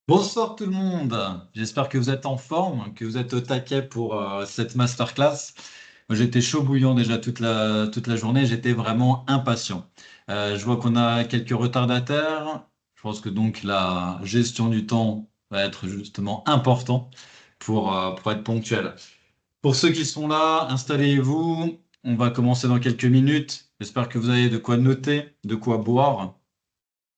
Bonsoir tout le monde, j'espère que vous êtes en forme, que vous êtes au taquet pour cette masterclass. Moi j'étais chaud bouillant déjà toute la journée, j'étais vraiment impatient. Je vois qu'on a quelques retardataires, je pense que donc la gestion du temps va être justement important pour être ponctuel. Pour ceux qui sont là, installez-vous, on va commencer dans quelques minutes. J'espère que vous avez de quoi noter, de quoi boire.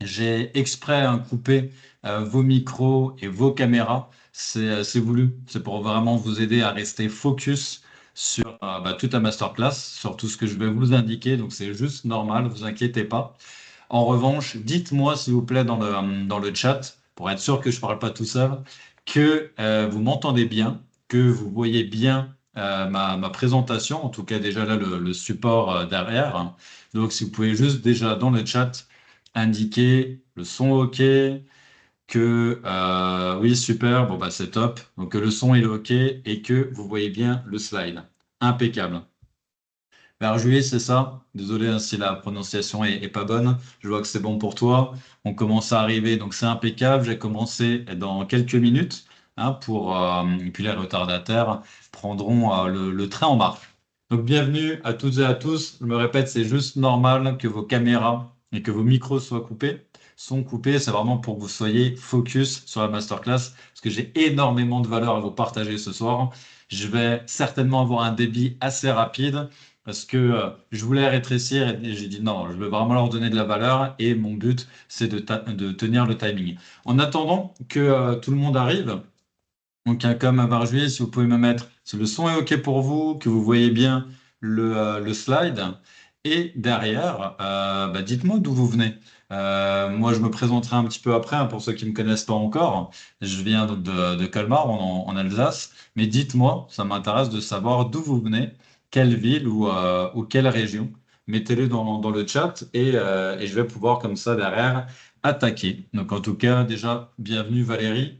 J'ai exprès coupé vos micros et vos caméras. C'est voulu. C'est pour vraiment vous aider à rester focus sur toute la masterclass, sur tout ce que je vais vous indiquer. Donc c'est juste normal, vous inquiétez pas. En revanche, dites-moi s'il vous plaît dans le chat, pour être sûr que je ne parle pas tout seul, que vous m'entendez bien, que vous voyez bien ma présentation, en tout cas déjà là le support derrière. Donc si vous pouvez juste déjà dans le chat indiquer le son OK, que oui super, bon bah c'est top, donc que le son est OK et que vous voyez bien le slide. Impeccable. Alors, Julie, c'est ça. Désolé hein, si la prononciation est pas bonne. Je vois que c'est bon pour toi. On commence à arriver, donc c'est impeccable. J'ai commencé dans quelques minutes et puis les retardataires prendront le train en marche. Donc bienvenue à toutes et à tous. Je me répète, c'est juste normal que vos caméras et que vos micros soient coupés. Sont coupés, c'est vraiment pour que vous soyez focus sur la masterclass parce que j'ai énormément de valeur à vous partager ce soir. Je vais certainement avoir un débit assez rapide parce que je voulais rétrécir et j'ai dit non, je veux vraiment leur donner de la valeur et mon but, c'est de tenir le timing. En attendant que tout le monde arrive, donc comme à Varjuier, si vous pouvez me mettre, si le son est OK pour vous, que vous voyez bien le slide, et derrière, dites-moi d'où vous venez. Moi, je me présenterai un petit peu après, hein, pour ceux qui ne me connaissent pas encore. Je viens donc de Colmar, en Alsace, mais dites-moi, ça m'intéresse de savoir d'où vous venez, quelle ville ou quelle région. Mettez-le dans le chat et je vais pouvoir comme ça derrière attaquer. Donc en tout cas, déjà, bienvenue Valérie.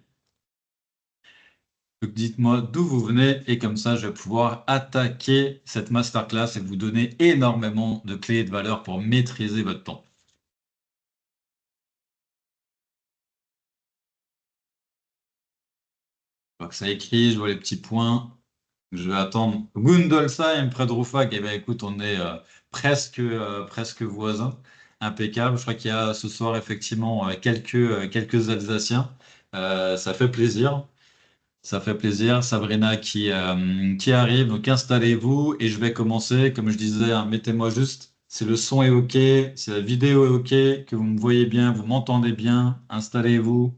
Donc dites-moi d'où vous venez et comme ça je vais pouvoir attaquer cette masterclass et vous donner énormément de clés et de valeurs pour maîtriser votre temps. Je vois que ça écrit, je vois les petits points. Je vais attendre Gundolsheim près de Rouffach. Eh bien écoute, on est presque voisins. Impeccable. Je crois qu'il y a ce soir effectivement quelques Alsaciens. Ça fait plaisir. Ça fait plaisir. Sabrina qui arrive. Donc installez-vous et je vais commencer. Comme je disais, hein, mettez-moi juste si le son est OK, si la vidéo est OK, que vous me voyez bien, vous m'entendez bien. Installez-vous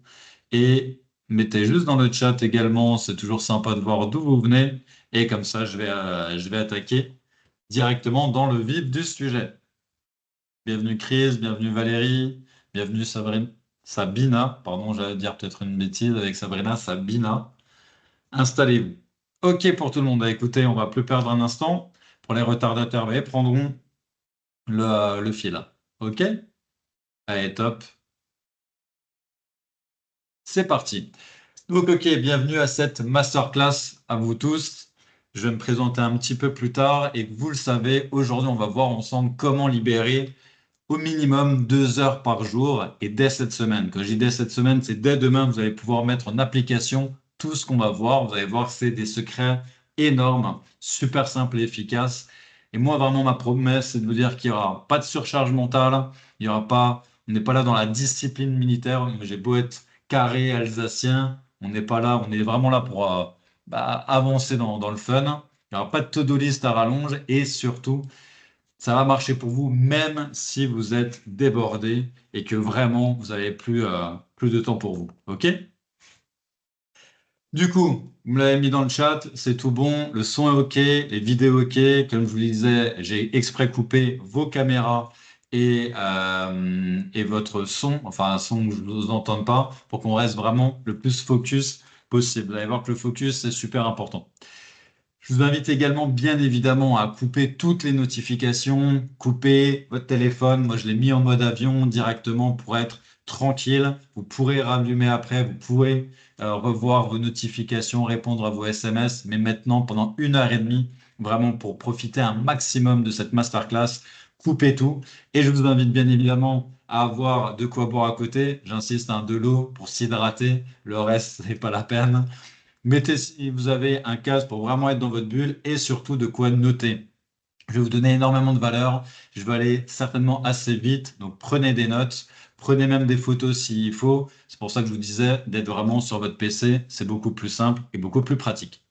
et mettez juste dans le chat également. C'est toujours sympa de voir d'où vous venez. Et comme ça, je vais attaquer directement dans le vif du sujet. Bienvenue Chris, bienvenue Valérie, bienvenue Sabina, pardon, j'allais dire peut-être une bêtise avec Sabrina, Sabina. Installez-vous. OK pour tout le monde. Bah, écoutez, on va plus perdre un instant. Pour les retardataires, bah, ils prendront le fil. OK? Allez, top. C'est parti. Donc, OK, bienvenue à cette masterclass à vous tous. Je vais me présenter un petit peu plus tard et vous le savez, aujourd'hui, on va voir ensemble comment libérer au minimum 2 heures par jour et dès cette semaine. Quand je dis dès cette semaine, c'est dès demain, vous allez pouvoir mettre en application tout ce qu'on va voir. Vous allez voir, c'est des secrets énormes, super simples et efficaces. Et moi, vraiment, ma promesse, c'est de vous dire qu'il n'y aura pas de surcharge mentale. Il y aura pas, on n'est pas là dans la discipline militaire. J'ai beau être carré alsacien, on n'est pas là, on est vraiment là pour avancer dans le fun. Il n'y aura pas de to-do list à rallonge et surtout, ça va marcher pour vous même si vous êtes débordé et que vraiment vous avez plus de temps pour vous. OK? Du coup, vous me l'avez mis dans le chat, c'est tout bon, le son est OK, les vidéos OK. Comme je vous le disais, j'ai exprès coupé vos caméras et votre son, enfin un son que je ne vous entende pas, pour qu'on reste vraiment le plus focus possible. Vous allez voir que le focus, c'est super important. Je vous invite également, bien évidemment, à couper toutes les notifications, couper votre téléphone. Moi, je l'ai mis en mode avion directement pour être tranquille. Vous pourrez rallumer après, vous pouvez revoir vos notifications, répondre à vos SMS, mais maintenant, pendant 1 heure et demie, vraiment pour profiter un maximum de cette masterclass, coupez tout. Et je vous invite bien évidemment à avoir de quoi boire à côté. J'insiste, hein, de l'eau pour s'hydrater. Le reste, c'est pas la peine. Mettez si vous avez un casque pour vraiment être dans votre bulle et surtout de quoi noter. Je vais vous donner énormément de valeur. Je vais aller certainement assez vite. Donc prenez des notes. Prenez même des photos s'il faut. C'est pour ça que je vous disais d'être vraiment sur votre PC. C'est beaucoup plus simple et beaucoup plus pratique.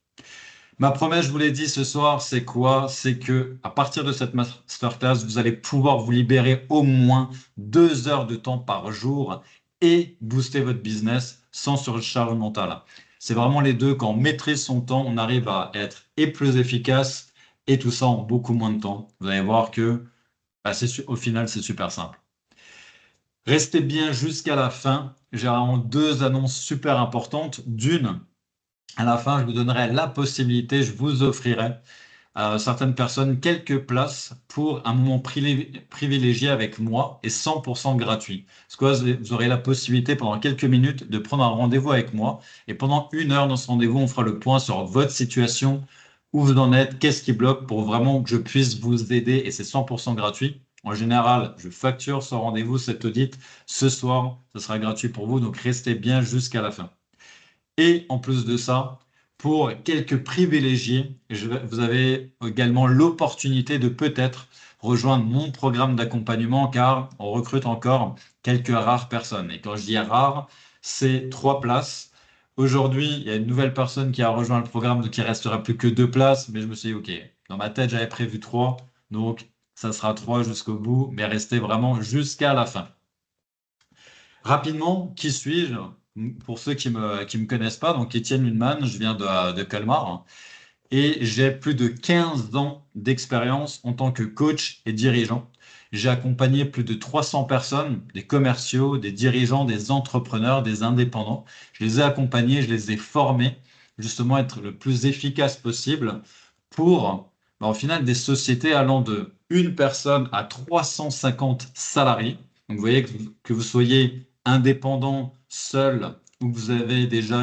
Ma promesse, je vous l'ai dit ce soir, c'est quoi? C'est que à partir de cette masterclass, vous allez pouvoir vous libérer au moins 2 heures de temps par jour et booster votre business sans surcharge mentale. C'est vraiment les deux. Quand on maîtrise son temps, on arrive à être et plus efficace et tout ça en beaucoup moins de temps. Vous allez voir que bah, au final, c'est super simple. Restez bien jusqu'à la fin. J'ai vraiment deux annonces super importantes. D'une, à la fin, je vous donnerai la possibilité, je vous offrirai à certaines personnes quelques places pour un moment privilégié avec moi et 100% gratuit. Parce que vous aurez la possibilité pendant quelques minutes de prendre un rendez-vous avec moi et pendant 1 heure dans ce rendez-vous, on fera le point sur votre situation, où vous en êtes, qu'est-ce qui bloque pour vraiment que je puisse vous aider et c'est 100% gratuit. En général, je facture ce rendez-vous, cet audit. Ce soir, ce sera gratuit pour vous, donc restez bien jusqu'à la fin. Et en plus de ça, pour quelques privilégiés, vous avez également l'opportunité de peut-être rejoindre mon programme d'accompagnement car on recrute encore quelques rares personnes. Et quand je dis rares, c'est 3 places. Aujourd'hui, il y a une nouvelle personne qui a rejoint le programme, donc il ne restera plus que 2 places. Mais je me suis dit, OK, dans ma tête, j'avais prévu 3. Donc, ça sera 3 jusqu'au bout, mais restez vraiment jusqu'à la fin. Rapidement, qui suis-je? Pour ceux qui me connaissent pas, donc Étienne Huneman, je viens de Colmar hein, et j'ai plus de 15 ans d'expérience en tant que coach et dirigeant. J'ai accompagné plus de 300 personnes, des commerciaux, des dirigeants, des entrepreneurs, des indépendants. Je les ai accompagnés, je les ai formés, justement être le plus efficace possible pour, au final, des sociétés allant de une personne à 350 salariés. Donc, vous voyez que vous soyez indépendant, seul, ou que vous avez déjà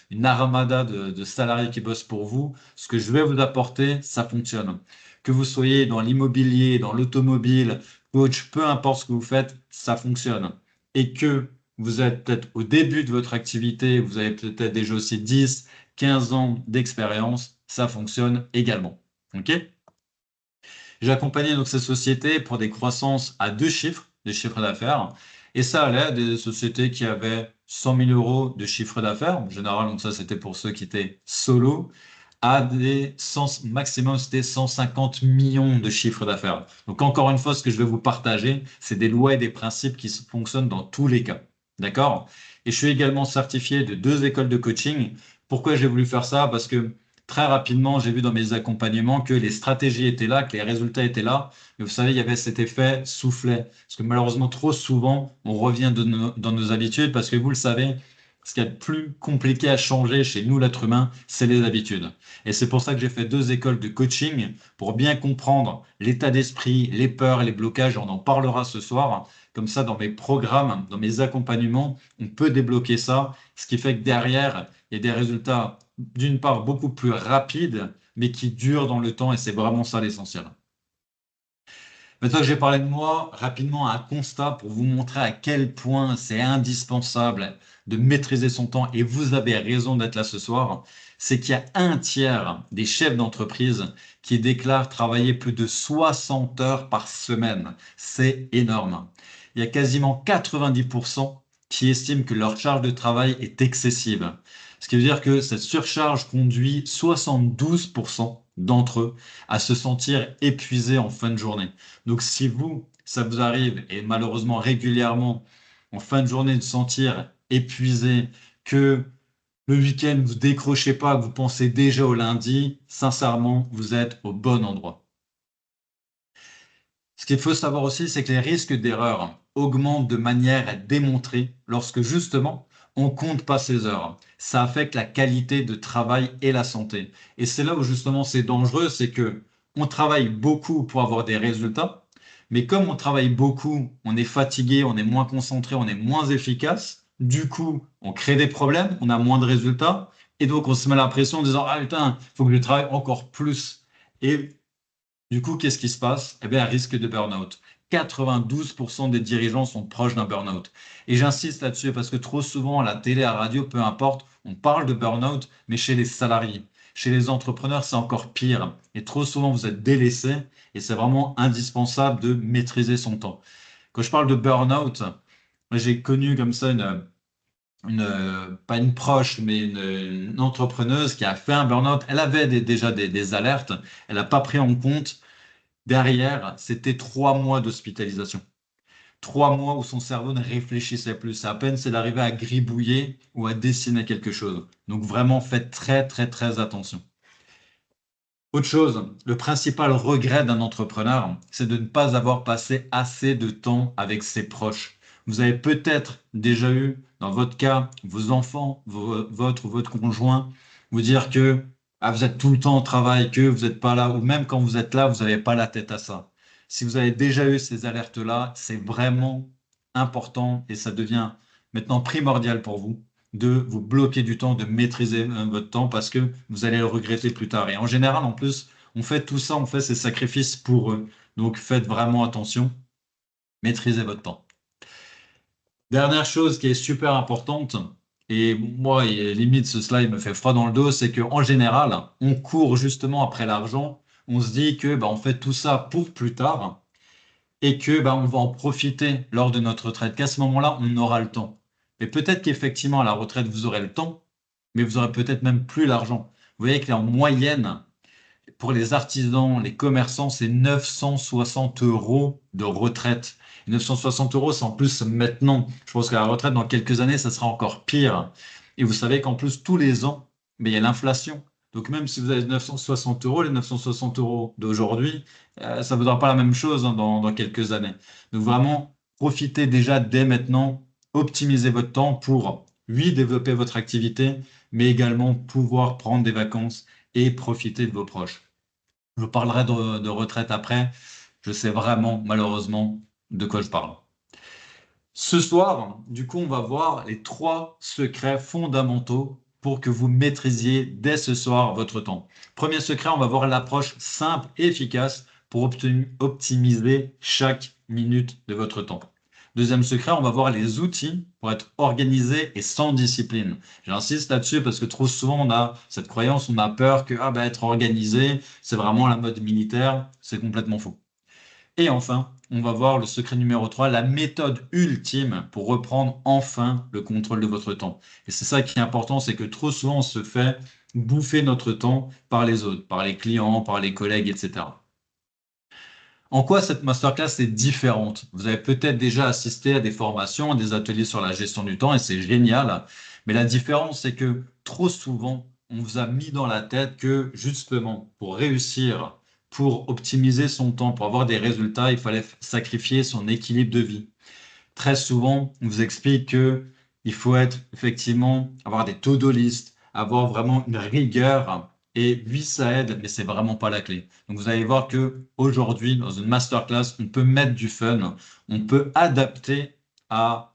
une armada de salariés qui bossent pour vous, ce que je vais vous apporter, ça fonctionne. Que vous soyez dans l'immobilier, dans l'automobile, coach, peu importe ce que vous faites, ça fonctionne. Et que vous êtes peut-être au début de votre activité, vous avez peut-être déjà aussi 10, 15 ans d'expérience, ça fonctionne également. OK? J'ai accompagné donc ces sociétés pour des croissances à 2 chiffres, des chiffres d'affaires, et ça allait à des sociétés qui avaient 100 000 euros de chiffre d'affaires, en général, donc ça c'était pour ceux qui étaient solo, à des maximum c'était 150 millions de chiffre d'affaires. Donc encore une fois, ce que je vais vous partager, c'est des lois et des principes qui fonctionnent dans tous les cas. D'accord? Et je suis également certifié de 2 écoles de coaching. Pourquoi j'ai voulu faire ça? Parce que très rapidement, j'ai vu dans mes accompagnements que les stratégies étaient là, que les résultats étaient là. Mais vous savez, il y avait cet effet soufflet. Parce que malheureusement, trop souvent, on revient dans nos habitudes parce que vous le savez, ce qu'il y a de plus compliqué à changer chez nous, l'être humain, c'est les habitudes. Et c'est pour ça que j'ai fait 2 écoles de coaching pour bien comprendre l'état d'esprit, les peurs, les blocages. On en parlera ce soir. Comme ça, dans mes programmes, dans mes accompagnements, on peut débloquer ça. Ce qui fait que derrière, il y a des résultats d'une part beaucoup plus rapides, mais qui durent dans le temps. Et c'est vraiment ça l'essentiel. Maintenant que j'ai parlé de moi, rapidement un constat pour vous montrer à quel point c'est indispensable de maîtriser son temps, et vous avez raison d'être là ce soir, c'est qu'il y a un tiers des chefs d'entreprise qui déclarent travailler plus de 60 heures par semaine. C'est énorme. Il y a quasiment 90% qui estiment que leur charge de travail est excessive. Ce qui veut dire que cette surcharge conduit 72% d'entre eux à se sentir épuisés en fin de journée. Donc, si vous, ça vous arrive, et malheureusement régulièrement, en fin de journée, de sentir épuisé, que le week-end, vous décrochez pas, que vous pensez déjà au lundi, sincèrement, vous êtes au bon endroit. Ce qu'il faut savoir aussi, c'est que les risques d'erreur augmentent de manière démontrée lorsque justement on compte pas ses heures. Ça affecte la qualité de travail et la santé. Et c'est là où justement c'est dangereux, c'est que on travaille beaucoup pour avoir des résultats, mais comme on travaille beaucoup, on est fatigué, on est moins concentré, on est moins efficace. Du coup, on crée des problèmes, on a moins de résultats, et donc on se met la pression en disant ah putain, faut que je travaille encore plus. Et Du coup, qu'est-ce qui se passe? Eh bien, un risque de burn-out. 92% des dirigeants sont proches d'un burn-out. Et j'insiste là-dessus parce que trop souvent, à la télé, à la radio, peu importe, on parle de burn-out, mais chez les salariés, chez les entrepreneurs, c'est encore pire. Et trop souvent, vous êtes délaissés et c'est vraiment indispensable de maîtriser son temps. Quand je parle de burn-out, moi, j'ai connu comme ça pas une proche, mais une entrepreneuse qui a fait un burn-out. Elle avait déjà des alertes. Elle n'a pas pris en compte. Derrière, c'était 3 mois d'hospitalisation. 3 mois où son cerveau ne réfléchissait plus. C'est à peine c'est d'arriver à gribouiller ou à dessiner quelque chose. Donc vraiment, faites très, très, très attention. Autre chose, le principal regret d'un entrepreneur, c'est de ne pas avoir passé assez de temps avec ses proches. Vous avez peut-être déjà eu, dans votre cas, vos enfants, votre ou votre conjoint, vous dire que vous êtes tout le temps au travail, que vous n'êtes pas là, ou même quand vous êtes là, vous n'avez pas la tête à ça. Si vous avez déjà eu ces alertes-là, c'est vraiment important et ça devient maintenant primordial pour vous de vous bloquer du temps, de maîtriser votre temps parce que vous allez le regretter plus tard. Et en général, en plus, on fait tout ça, on fait ces sacrifices pour eux. Donc faites vraiment attention, maîtrisez votre temps. Dernière chose qui est super importante, et moi, limite, ce slide me fait froid dans le dos, c'est qu'en général, on court justement après l'argent. On se dit que on fait tout ça pour plus tard et que on va en profiter lors de notre retraite, qu'à ce moment-là, on aura le temps. Mais peut-être qu'effectivement, à la retraite, vous aurez le temps, mais vous aurez peut-être même plus l'argent. Vous voyez qu'en moyenne, pour les artisans, les commerçants, c'est 960 euros de retraite. 960 euros, c'est en plus maintenant. Je pense qu'à la retraite, dans quelques années, ça sera encore pire. Et vous savez qu'en plus, tous les ans, mais il y a l'inflation. Donc même si vous avez 960 euros, les 960 euros d'aujourd'hui, ça ne vaudra pas la même chose dans quelques années. Donc vraiment, profitez déjà dès maintenant, optimisez votre temps pour, oui, développer votre activité, mais également pouvoir prendre des vacances et profiter de vos proches. Je parlerai de retraite après. Je sais vraiment, malheureusement, de quoi je parle. Ce soir, du coup, on va voir les 3 secrets fondamentaux pour que vous maîtrisiez dès ce soir votre temps. Premier secret, on va voir l'approche simple et efficace pour optimiser chaque minute de votre temps. Deuxième secret, on va voir les outils pour être organisé et sans discipline. J'insiste là-dessus parce que trop souvent, on a cette croyance, on a peur que être organisé, c'est vraiment la mode militaire. C'est complètement faux. Et enfin, on va voir le secret numéro 3, la méthode ultime pour reprendre enfin le contrôle de votre temps. Et c'est ça qui est important, c'est que trop souvent, on se fait bouffer notre temps par les autres, par les clients, par les collègues, etc. En quoi cette masterclass est différente? Vous avez peut-être déjà assisté à des formations, à des ateliers sur la gestion du temps et c'est génial. Mais la différence, c'est que trop souvent, on vous a mis dans la tête que justement, pour réussir, pour optimiser son temps, pour avoir des résultats, il fallait sacrifier son équilibre de vie. Très souvent, on vous explique que il faut être effectivement avoir des to-do list, avoir vraiment une rigueur. Et oui, ça aide, mais c'est vraiment pas la clé. Donc vous allez voir que aujourd'hui, dans une masterclass, on peut mettre du fun, on peut adapter à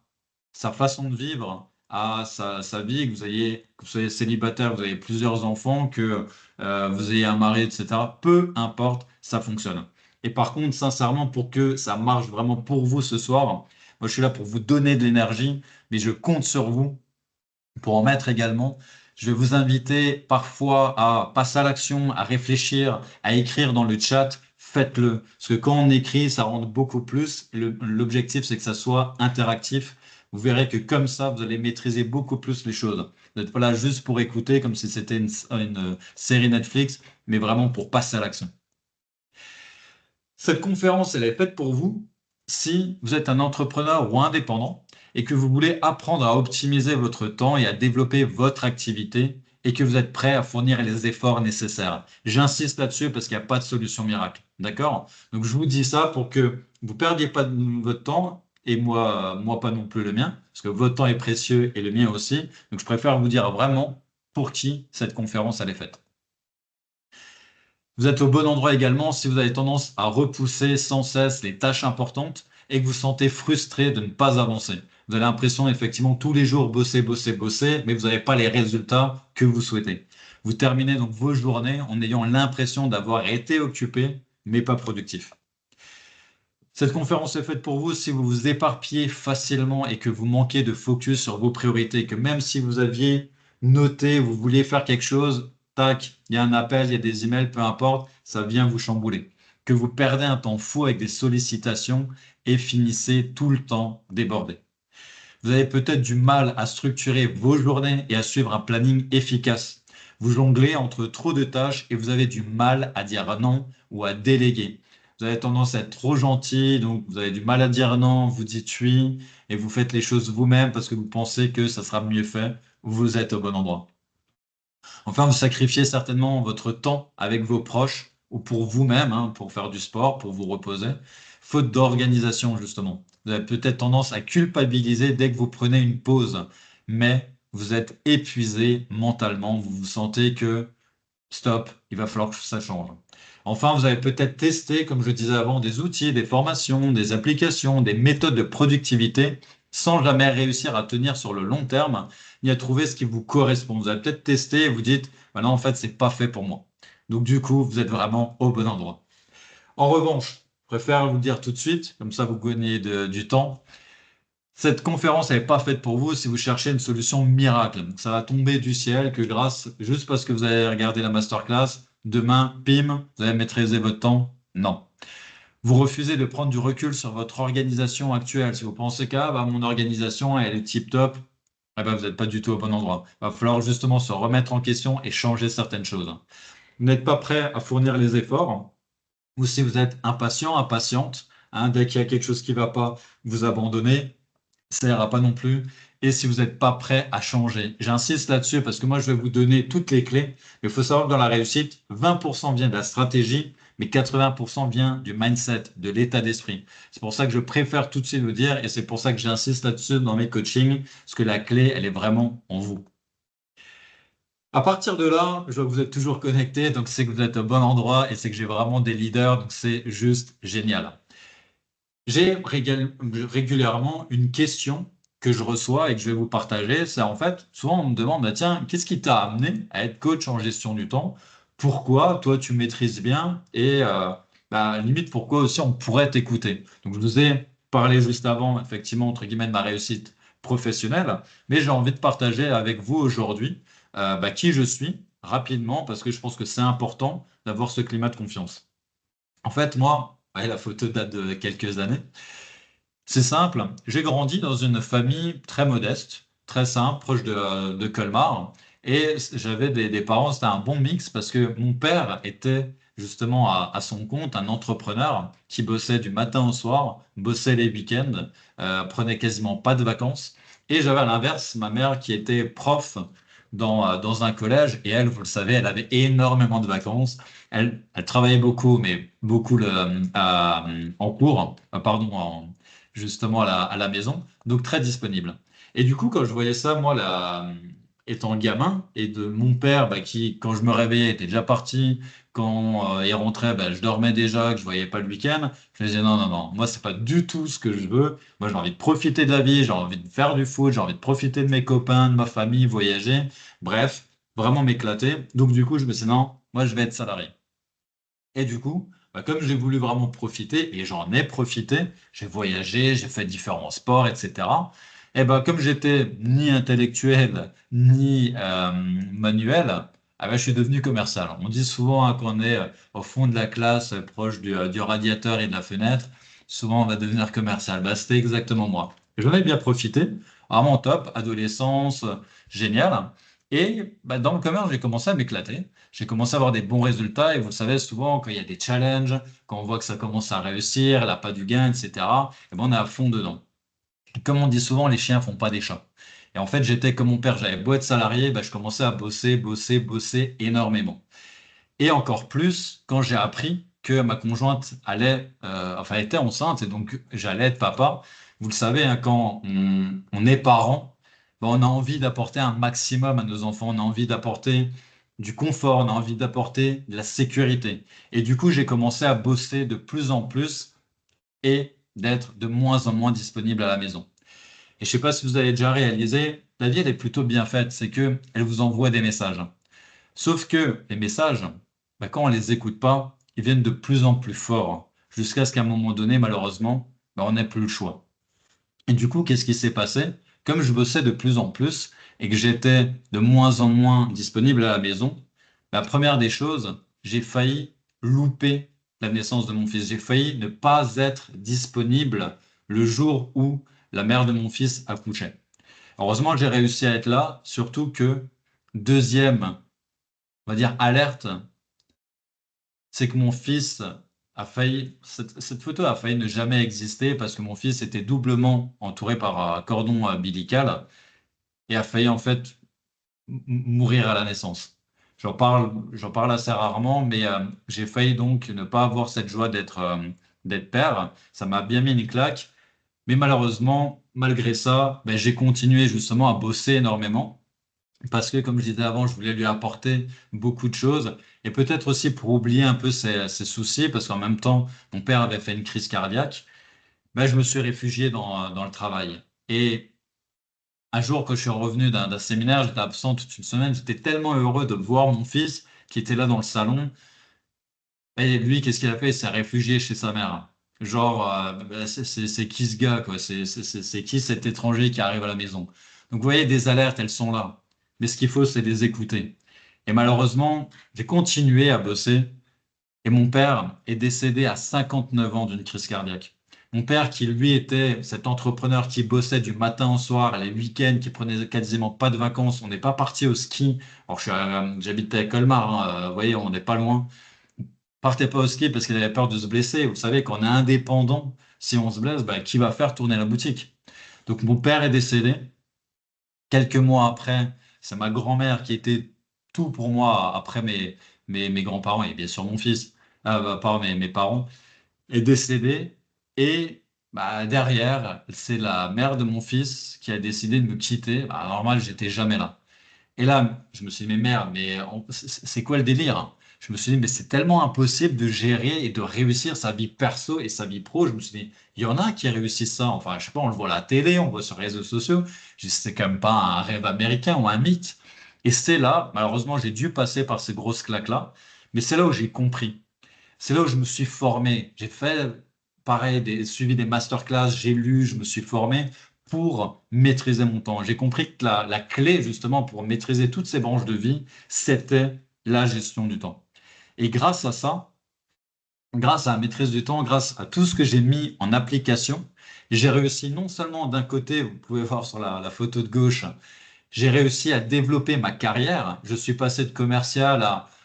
sa façon de vivre, à sa vie, que vous soyez célibataire, que vous avez plusieurs enfants, que vous ayez un mari, etc. Peu importe, ça fonctionne. Et par contre, sincèrement, pour que ça marche vraiment pour vous ce soir, moi, je suis là pour vous donner de l'énergie, mais je compte sur vous pour en mettre également. Je vais vous inviter parfois à passer à l'action, à réfléchir, à écrire dans le chat. Faites-le. Parce que quand on écrit, ça rentre beaucoup plus. L'objectif, c'est que ça soit interactif. Vous verrez que comme ça, vous allez maîtriser beaucoup plus les choses. Vous n'êtes pas là juste pour écouter, comme si c'était une série Netflix, mais vraiment pour passer à l'action. Cette conférence, elle est faite pour vous si vous êtes un entrepreneur ou indépendant et que vous voulez apprendre à optimiser votre temps et à développer votre activité et que vous êtes prêt à fournir les efforts nécessaires. J'insiste là-dessus parce qu'il n'y a pas de solution miracle. D'accord? Donc, je vous dis ça pour que vous ne perdiez pas votre temps et moi pas non plus le mien, parce que votre temps est précieux et le mien aussi. Donc, je préfère vous dire vraiment pour qui cette conférence elle est faite. Vous êtes au bon endroit également si vous avez tendance à repousser sans cesse les tâches importantes et que vous sentez frustré de ne pas avancer. Vous avez l'impression effectivement tous les jours bosser, bosser, bosser, mais vous n'avez pas les résultats que vous souhaitez. Vous terminez donc vos journées en ayant l'impression d'avoir été occupé, mais pas productif. Cette conférence est faite pour vous si vous vous éparpillez facilement et que vous manquez de focus sur vos priorités, que même si vous aviez noté, vous vouliez faire quelque chose, tac, il y a un appel, il y a des emails, peu importe, ça vient vous chambouler. Que vous perdez un temps fou avec des sollicitations et finissez tout le temps débordé. Vous avez peut-être du mal à structurer vos journées et à suivre un planning efficace. Vous jonglez entre trop de tâches et vous avez du mal à dire non ou à déléguer. Vous avez tendance à être trop gentil, donc vous avez du mal à dire non, vous dites oui et vous faites les choses vous-même parce que vous pensez que ça sera mieux fait. Vous êtes au bon endroit. Enfin, vous sacrifiez certainement votre temps avec vos proches ou pour vous-même, hein, pour faire du sport, pour vous reposer, faute d'organisation, justement. Vous avez peut-être tendance à culpabiliser dès que vous prenez une pause, mais vous êtes épuisé mentalement, vous vous sentez que stop, il va falloir que ça change. Enfin, vous avez peut-être testé, comme je disais avant, des outils, des formations, des applications, des méthodes de productivité sans jamais réussir à tenir sur le long terme ni à trouver ce qui vous correspond. Vous avez peut-être testé et vous dites, bah non, en fait, c'est pas fait pour moi. Donc, du coup, vous êtes vraiment au bon endroit. En revanche, je préfère vous dire tout de suite, comme ça vous gagnez du temps. Cette conférence n'est pas faite pour vous si vous cherchez une solution miracle. Ça va tomber du ciel que juste parce que vous avez regardé la masterclass, demain, pim, vous allez maîtriser votre temps. Non. Vous refusez de prendre du recul sur votre organisation actuelle. Si vous pensez que bah, mon organisation, elle est tip top, eh ben, vous n'êtes pas du tout au bon endroit. Il va falloir justement se remettre en question et changer certaines choses. Vous n'êtes pas prêt à fournir les efforts, ou si vous êtes impatient, impatiente, hein, dès qu'il y a quelque chose qui ne va pas, vous abandonnez, ça ira pas non plus. Et si vous n'êtes pas prêt à changer, j'insiste là-dessus parce que moi, je vais vous donner toutes les clés. Il faut savoir que dans la réussite, 20% vient de la stratégie, mais 80% vient du mindset, de l'état d'esprit. C'est pour ça que je préfère tout de suite vous dire, et c'est pour ça que j'insiste là-dessus dans mes coachings, parce que la clé, elle est vraiment en vous. À partir de là, je vois que vous êtes toujours connecté, donc c'est que vous êtes au bon endroit et c'est que j'ai vraiment des leaders, donc c'est juste génial. J'ai régulièrement une question que je reçois et que je vais vous partager. C'est en fait, souvent on me demande, bah, tiens, qu'est-ce qui t'a amené à être coach en gestion du temps? Pourquoi toi tu maîtrises bien et bah, limite pourquoi aussi on pourrait t'écouter? Donc je vous ai parlé juste avant, effectivement, entre guillemets, de ma réussite professionnelle, mais j'ai envie de partager avec vous aujourd'hui bah, qui je suis rapidement parce que je pense que c'est important d'avoir ce climat de confiance. En fait, moi, ouais, la photo date de quelques années. C'est simple, j'ai grandi dans une famille très modeste, très simple, proche de Colmar. Et j'avais des parents, c'était un bon mix parce que mon père était justement à son compte, un entrepreneur qui bossait du matin au soir, bossait les week-ends, prenait quasiment pas de vacances. Et j'avais à l'inverse ma mère qui était prof dans un collège et elle, vous le savez, elle avait énormément de vacances. Elle travaillait beaucoup, mais beaucoup en cours, pardon, justement à la maison, donc très disponible. Et du coup, quand je voyais ça, moi, là, étant gamin, et de mon père, bah, qui, quand je me réveillais, était déjà parti, quand il rentrait, bah, je dormais déjà, que je voyais pas le week-end, je me disais non, non, non, moi, c'est pas du tout ce que je veux. Moi, j'ai envie de profiter de la vie, j'ai envie de faire du foot, j'ai envie de profiter de mes copains, de ma famille, voyager, bref, vraiment m'éclater. Donc, du coup, je me suis dit non, moi, je vais être salarié. Et du coup, bah, comme j'ai voulu vraiment profiter, et j'en ai profité, j'ai voyagé, j'ai fait différents sports, etc. Et ben, comme j'étais ni intellectuel, ni manuel, ah ben, je suis devenu commercial. On dit souvent hein, qu'on est au fond de la classe, proche du radiateur et de la fenêtre, souvent on va devenir commercial. Bah, c'était exactement moi. J'en ai bien profité, vraiment top, adolescence, génial. Et bah, dans le commerce, j'ai commencé à m'éclater. J'ai commencé à avoir des bons résultats et vous le savez souvent quand il y a des challenges, quand on voit que ça commence à réussir, elle n'a pas du gain, etc. Et ben on est à fond dedans. Et comme on dit souvent, les chiens font pas des chats. Et en fait, j'étais comme mon père, j'avais beau être salarié, ben, je commençais à bosser, bosser, bosser énormément. Et encore plus quand j'ai appris que ma conjointe enfin était enceinte et donc j'allais être papa. Vous le savez, hein, quand on est parent, ben, on a envie d'apporter un maximum à nos enfants, on a envie d'apporter du confort, on a envie d'apporter de la sécurité. Et du coup, j'ai commencé à bosser de plus en plus et d'être de moins en moins disponible à la maison. Et je ne sais pas si vous avez déjà réalisé, la vie elle est plutôt bien faite, c'est que elle vous envoie des messages. Sauf que les messages, bah, quand on ne les écoute pas, ils viennent de plus en plus forts, jusqu'à ce qu'à un moment donné, malheureusement, on n'ait plus le choix. Et du coup, qu'est-ce qui s'est passé? Comme je bossais de plus en plus et que j'étais de moins en moins disponible à la maison, la première des choses, j'ai failli louper la naissance de mon fils. J'ai failli ne pas être disponible le jour où la mère de mon fils accouchait. Heureusement, j'ai réussi à être là, surtout que deuxième, on va dire, alerte, c'est que mon fils a failli, cette photo a failli ne jamais exister parce que mon fils était doublement entouré par un cordon ombilical et a failli en fait mourir à la naissance. J'en parle assez rarement, mais j'ai failli donc ne pas avoir cette joie d'être père. Ça m'a bien mis une claque, mais malheureusement, malgré ça, ben, j'ai continué justement à bosser énormément. Parce que, comme je disais avant, je voulais lui apporter beaucoup de choses et peut-être aussi pour oublier un peu ses soucis, parce qu'en même temps, mon père avait fait une crise cardiaque, ben, je me suis réfugié dans le travail. Et un jour, quand je suis revenu d'un séminaire, j'étais absent toute une semaine, j'étais tellement heureux de voir mon fils qui était là dans le salon. Et lui, qu'est-ce qu'il a fait? Il s'est réfugié chez sa mère. Genre, ben, c'est qui ce gars, quoi? C'est qui cet étranger qui arrive à la maison? Donc, vous voyez, des alertes, elles sont là. Mais ce qu'il faut, c'est les écouter. Et malheureusement, j'ai continué à bosser et mon père est décédé à 59 ans d'une crise cardiaque. Mon père, qui lui était cet entrepreneur qui bossait du matin au soir, les week-ends, qui prenait quasiment pas de vacances, on n'est pas parti au ski. Alors, j'habitais à Colmar, hein, vous voyez, on n'est pas loin. Partez pas au ski parce qu'il avait peur de se blesser. Vous savez, qu'on est indépendant, si on se blesse, bah, qui va faire tourner la boutique? Donc, mon père est décédé. Quelques mois après, c'est ma grand-mère qui était tout pour moi après mes grands-parents et bien sûr mon fils, pas mes parents, est décédée. Et bah, derrière, c'est la mère de mon fils qui a décidé de me quitter. Bah, normal, j'étais jamais là. Et là, je me suis dit, mais merde, mais c'est quoi le délire? Hein. Je me suis dit, mais c'est tellement impossible de gérer et de réussir sa vie perso et sa vie pro. Je me suis dit, il y en a qui réussissent ça. Enfin, je sais pas, on le voit à la télé, on le voit sur les réseaux sociaux. Je dis, c'est quand même pas un rêve américain ou un mythe. Et c'est là, malheureusement, j'ai dû passer par ces grosses claques-là, mais c'est là où j'ai compris. C'est là où je me suis formé. J'ai fait, pareil, suivi des masterclass, j'ai lu, je me suis formé pour maîtriser mon temps. J'ai compris que la clé, justement, pour maîtriser toutes ces branches de vie, c'était la gestion du temps. Et grâce à ça, grâce à la maîtrise du temps, grâce à tout ce que j'ai mis en application, j'ai réussi non seulement d'un côté, vous pouvez voir sur la photo de gauche, j'ai réussi à développer ma carrière. Je suis passé de commercial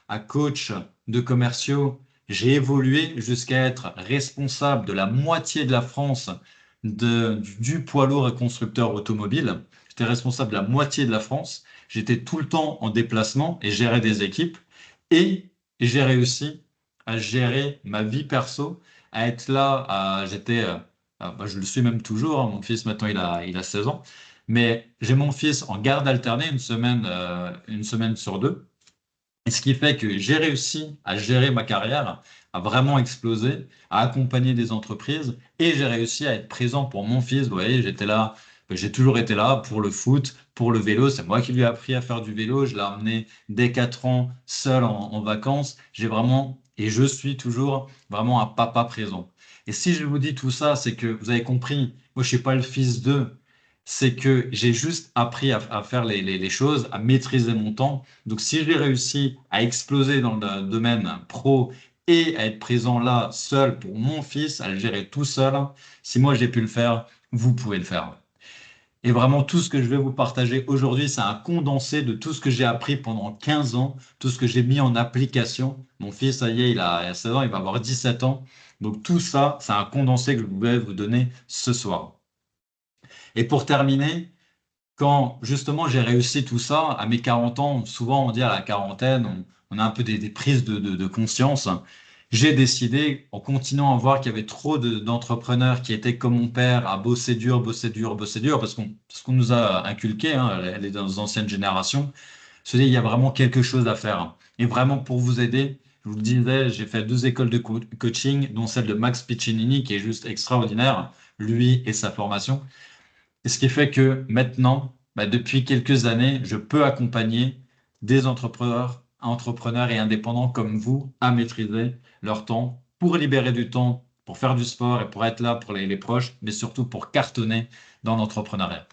à coach de commerciaux. J'ai évolué jusqu'à être responsable de la moitié de la France du poids lourd et constructeur automobile. J'étais responsable de la moitié de la France. J'étais tout le temps en déplacement et gérais des équipes. Et j'ai réussi à gérer ma vie perso, à être là. Bah, je le suis même toujours. Hein. Mon fils, maintenant, il a 16 ans. Mais j'ai mon fils en garde alternée une semaine sur deux. Et ce qui fait que j'ai réussi à gérer ma carrière, à vraiment exploser, à accompagner des entreprises et j'ai réussi à être présent pour mon fils. Vous voyez, j'étais là, j'ai toujours été là pour le foot, pour le vélo. C'est moi qui lui ai appris à faire du vélo. Je l'ai emmené dès 4 ans seul en vacances. J'ai vraiment, et je suis toujours vraiment un papa présent. Et si je vous dis tout ça, c'est que vous avez compris, moi je suis pas le fils d'eux. C'est que j'ai juste appris à faire les choses, à maîtriser mon temps. Donc, si j'ai réussi à exploser dans le domaine pro et à être présent là seul pour mon fils, à le gérer tout seul, si moi j'ai pu le faire, vous pouvez le faire. Et vraiment, tout ce que je vais vous partager aujourd'hui, c'est un condensé de tout ce que j'ai appris pendant 15 ans, tout ce que j'ai mis en application. Mon fils, ça y est, il a 16 ans, il va avoir 17 ans. Donc tout ça, c'est un condensé que je voulais vous donner ce soir. Et pour terminer, quand justement j'ai réussi tout ça, à mes 40 ans, souvent on dit à la quarantaine, on a un peu des prises de conscience. J'ai décidé, en continuant à voir qu'il y avait trop d'entrepreneurs qui étaient comme mon père, à bosser dur, bosser dur, bosser dur, parce ce qu'on nous a inculqué, hein, les anciennes générations, se dit il y a vraiment quelque chose à faire. Et vraiment pour vous aider, je vous le disais, j'ai fait 2 écoles de coaching, dont celle de Max Piccinini, qui est juste extraordinaire, lui et sa formation. Et ce qui fait que maintenant, bah, depuis quelques années, je peux accompagner des entrepreneurs entrepreneurs et indépendants comme vous à maîtriser leur temps pour libérer du temps, pour faire du sport et pour être là pour les proches, mais surtout pour cartonner dans l'entrepreneuriat.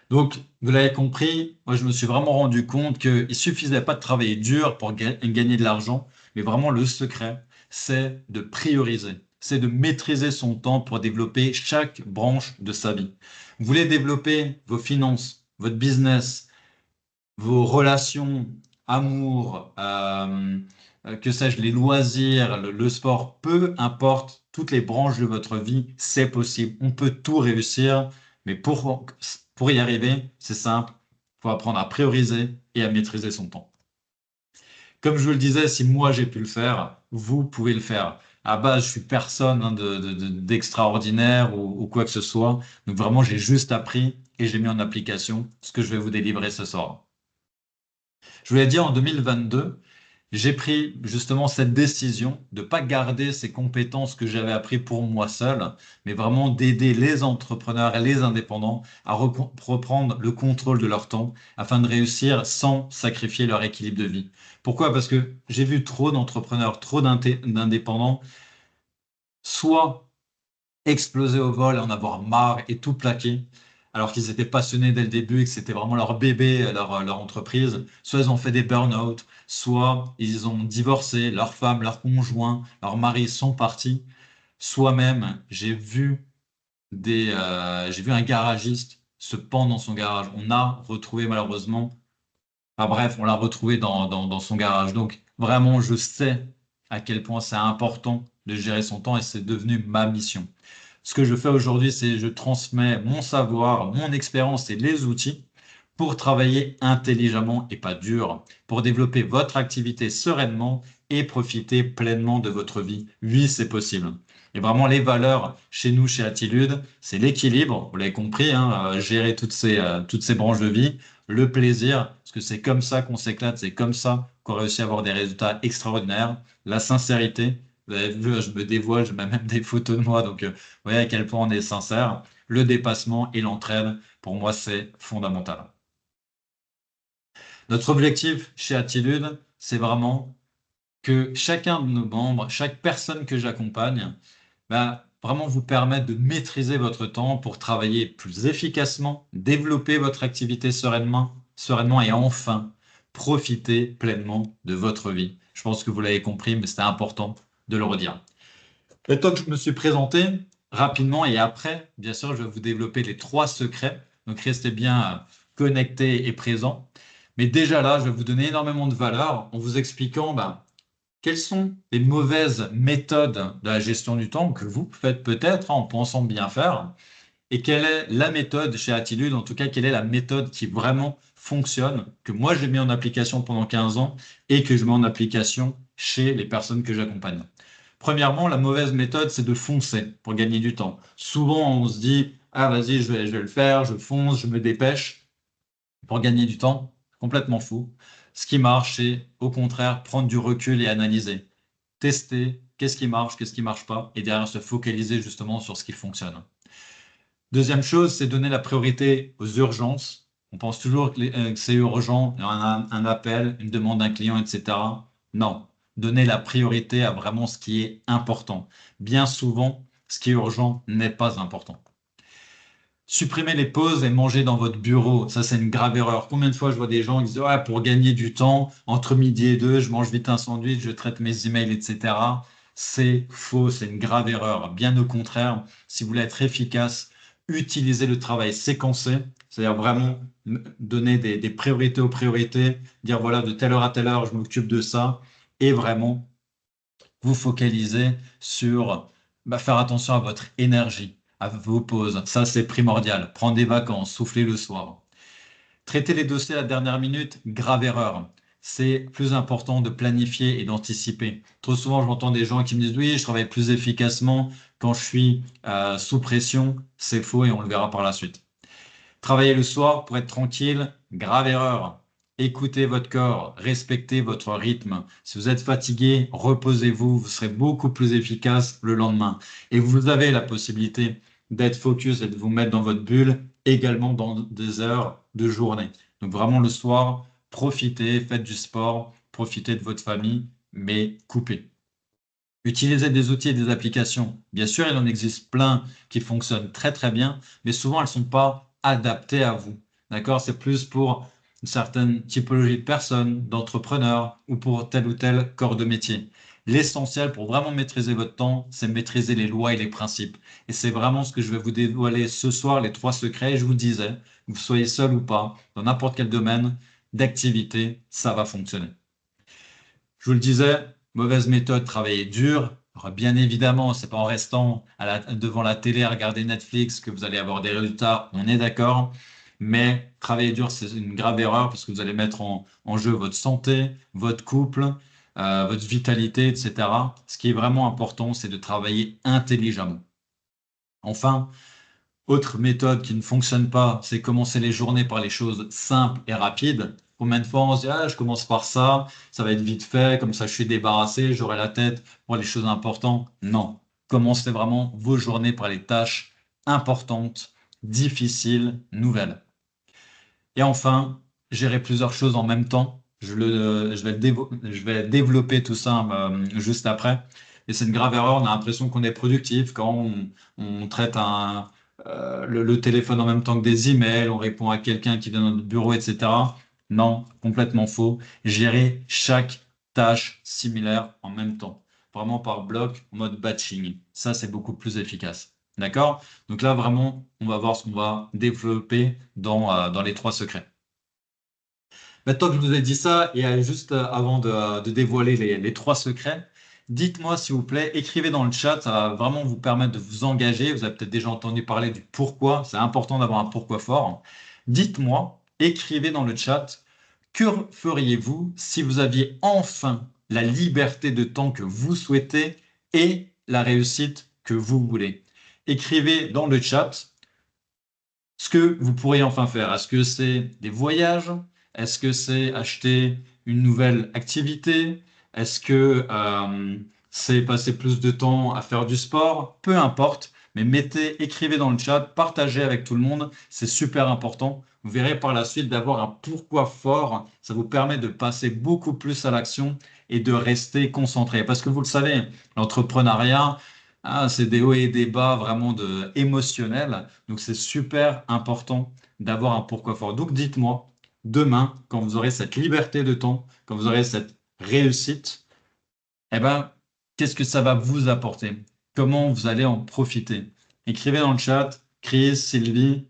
Donc, vous l'avez compris, moi je me suis vraiment rendu compte qu'il ne suffisait pas de travailler dur pour gagner de l'argent, mais vraiment le secret, c'est de prioriser, c'est de maîtriser son temps pour développer chaque branche de sa vie. Vous voulez développer vos finances, votre business, vos relations, amour, que sais-je, les loisirs, le sport, peu importe, toutes les branches de votre vie, c'est possible. On peut tout réussir, mais pour y arriver, c'est simple. Il faut apprendre à prioriser et à maîtriser son temps. Comme je vous le disais, si moi j'ai pu le faire, vous pouvez le faire. À base, je suis personne hein, d'extraordinaire ou quoi que ce soit. Donc vraiment, j'ai juste appris et j'ai mis en application ce que je vais vous délivrer ce soir. Je voulais dire, en 2022, j'ai pris justement cette décision de ne pas garder ces compétences que j'avais apprises pour moi seul, mais vraiment d'aider les entrepreneurs et les indépendants à reprendre le contrôle de leur temps afin de réussir sans sacrifier leur équilibre de vie. Pourquoi? Parce que j'ai vu trop d'entrepreneurs, trop d'indépendants, soit exploser au vol, en avoir marre et tout plaquer, alors qu'ils étaient passionnés dès le début et que c'était vraiment leur bébé, leur entreprise. Soit ils ont fait des burn-out, soit ils ont divorcé, leur femme, leur conjoint, leur mari sont partis. Soit même, j'ai vu un garagiste se pendre dans son garage. On a retrouvé malheureusement, enfin bref, on l'a retrouvé dans son garage. Donc vraiment, je sais à quel point c'est important de gérer son temps et c'est devenu ma mission. Ce que je fais aujourd'hui, c'est je transmets mon savoir, mon expérience et les outils pour travailler intelligemment et pas dur, pour développer votre activité sereinement et profiter pleinement de votre vie. Oui, c'est possible. Et vraiment, les valeurs chez nous, chez Attitude, c'est l'équilibre, vous l'avez compris, hein, gérer toutes ces branches de vie, le plaisir, parce que c'est comme ça qu'on s'éclate, c'est comme ça qu'on réussit à avoir des résultats extraordinaires, la sincérité. Vous avez vu, je me dévoile, je mets même des photos de moi, donc vous voyez à quel point on est sincère. Le dépassement et l'entraide, pour moi, c'est fondamental. Notre objectif chez Attitude, c'est vraiment que chacun de nos membres, chaque personne que j'accompagne, vraiment vous permette de maîtriser votre temps pour travailler plus efficacement, développer votre activité sereinement et enfin profiter pleinement de votre vie. Je pense que vous l'avez compris, mais c'était important de le redire. Maintenant que je me suis présenté rapidement et après, bien sûr, je vais vous développer les 3 secrets. Donc restez bien connectés et présents. Mais déjà là, je vais vous donner énormément de valeur en vous expliquant quelles sont les mauvaises méthodes de la gestion du temps que vous faites peut-être en pensant bien faire et quelle est la méthode chez Attitude, en tout cas, quelle est la méthode qui vraiment fonctionne, que moi j'ai mis en application pendant 15 ans et que je mets en application chez les personnes que j'accompagne. Premièrement, la mauvaise méthode, c'est de foncer pour gagner du temps. Souvent, on se dit, ah vas-y, je vais le faire, je fonce, je me dépêche pour gagner du temps. Complètement fou. Ce qui marche, c'est au contraire prendre du recul et analyser. Tester qu'est-ce qui marche, qu'est-ce qui marche pas, et derrière se focaliser justement sur ce qui fonctionne. Deuxième chose, c'est donner la priorité aux urgences. On pense toujours que c'est urgent, il y a un appel, une demande d'un client, etc. Non, donner la priorité à vraiment ce qui est important. Bien souvent, ce qui est urgent n'est pas important. Supprimer les pauses et manger dans votre bureau, ça c'est une grave erreur. Combien de fois je vois des gens qui disent ouais, pour gagner du temps, entre midi et 2, je mange vite un sandwich, je traite mes emails, etc. C'est faux, c'est une grave erreur. Bien au contraire, si vous voulez être efficace, utilisez le travail séquencé, c'est-à-dire vraiment donner des priorités aux priorités, dire voilà, de telle heure à telle heure, je m'occupe de ça, et vraiment vous focaliser sur faire attention à votre énergie, à vos pauses. Ça, c'est primordial. Prendre des vacances, souffler le soir. Traiter les dossiers à la dernière minute, grave erreur. C'est plus important de planifier et d'anticiper. Trop souvent, j'entends des gens qui me disent oui, je travaille plus efficacement quand je suis sous pression. C'est faux et on le verra par la suite. Travailler le soir pour être tranquille, grave erreur. Écoutez votre corps, respectez votre rythme. Si vous êtes fatigué, reposez-vous, vous serez beaucoup plus efficace le lendemain. Et vous avez la possibilité d'être focus et de vous mettre dans votre bulle également dans des heures de journée. Donc vraiment le soir, profitez, faites du sport, profitez de votre famille, mais coupez. Utilisez des outils et des applications. Bien sûr, il en existe plein qui fonctionnent très très bien, mais souvent elles ne sont pas adaptées à vous. D'accord? C'est plus pour une certaine typologie de personnes, d'entrepreneurs ou pour tel ou tel corps de métier. L'essentiel pour vraiment maîtriser votre temps, c'est maîtriser les lois et les principes. Et c'est vraiment ce que je vais vous dévoiler ce soir, les 3 secrets. Et je vous disais, que vous soyez seul ou pas, dans n'importe quel domaine d'activité, ça va fonctionner. Je vous le disais, mauvaise méthode, travailler dur. Alors, bien évidemment, c'est pas en restant devant la télé à regarder Netflix que vous allez avoir des résultats, on est d'accord. Mais travailler dur, c'est une grave erreur parce que vous allez mettre en jeu votre santé, votre couple, votre vitalité, etc. Ce qui est vraiment important, c'est de travailler intelligemment. Enfin, autre méthode qui ne fonctionne pas, c'est commencer les journées par les choses simples et rapides. Combien de fois on se dit, ah, je commence par ça, ça va être vite fait, comme ça je suis débarrassé, j'aurai la tête pour les choses importantes. Non. Commencez vraiment vos journées par les tâches importantes, difficiles, nouvelles. Et enfin, gérer plusieurs choses en même temps. Je vais développer tout ça juste après. Et c'est une grave erreur. On a l'impression qu'on est productif quand on traite le téléphone en même temps que des emails, on répond à quelqu'un qui vient dans notre bureau, etc. Non, complètement faux. Gérer chaque tâche similaire en même temps. Vraiment par bloc, en mode batching. Ça, c'est beaucoup plus efficace. D'accord? Donc là, vraiment, on va voir ce qu'on va développer dans les 3 secrets. Maintenant que je vous ai dit ça, et juste avant de dévoiler les 3 secrets, dites-moi s'il vous plaît, écrivez dans le chat, ça va vraiment vous permettre de vous engager. Vous avez peut-être déjà entendu parler du pourquoi, c'est important d'avoir un pourquoi fort. Dites-moi, écrivez dans le chat, que feriez-vous si vous aviez enfin la liberté de temps que vous souhaitez et la réussite que vous voulez? Écrivez dans le chat ce que vous pourriez enfin faire. Est-ce que c'est des voyages? Est-ce que c'est acheter une nouvelle activité? Est-ce que c'est passer plus de temps à faire du sport? Peu importe, mais écrivez dans le chat, partagez avec tout le monde, c'est super important. Vous verrez par la suite d'avoir un pourquoi fort, ça vous permet de passer beaucoup plus à l'action et de rester concentré. Parce que vous le savez, l'entrepreneuriat, c'est des hauts et des bas vraiment émotionnels. Donc, c'est super important d'avoir un pourquoi fort. Donc, dites-moi, demain, quand vous aurez cette liberté de temps, quand vous aurez cette réussite, eh ben, qu'est-ce que ça va vous apporter? Comment vous allez en profiter? Écrivez dans le chat, Chris, Sylvie,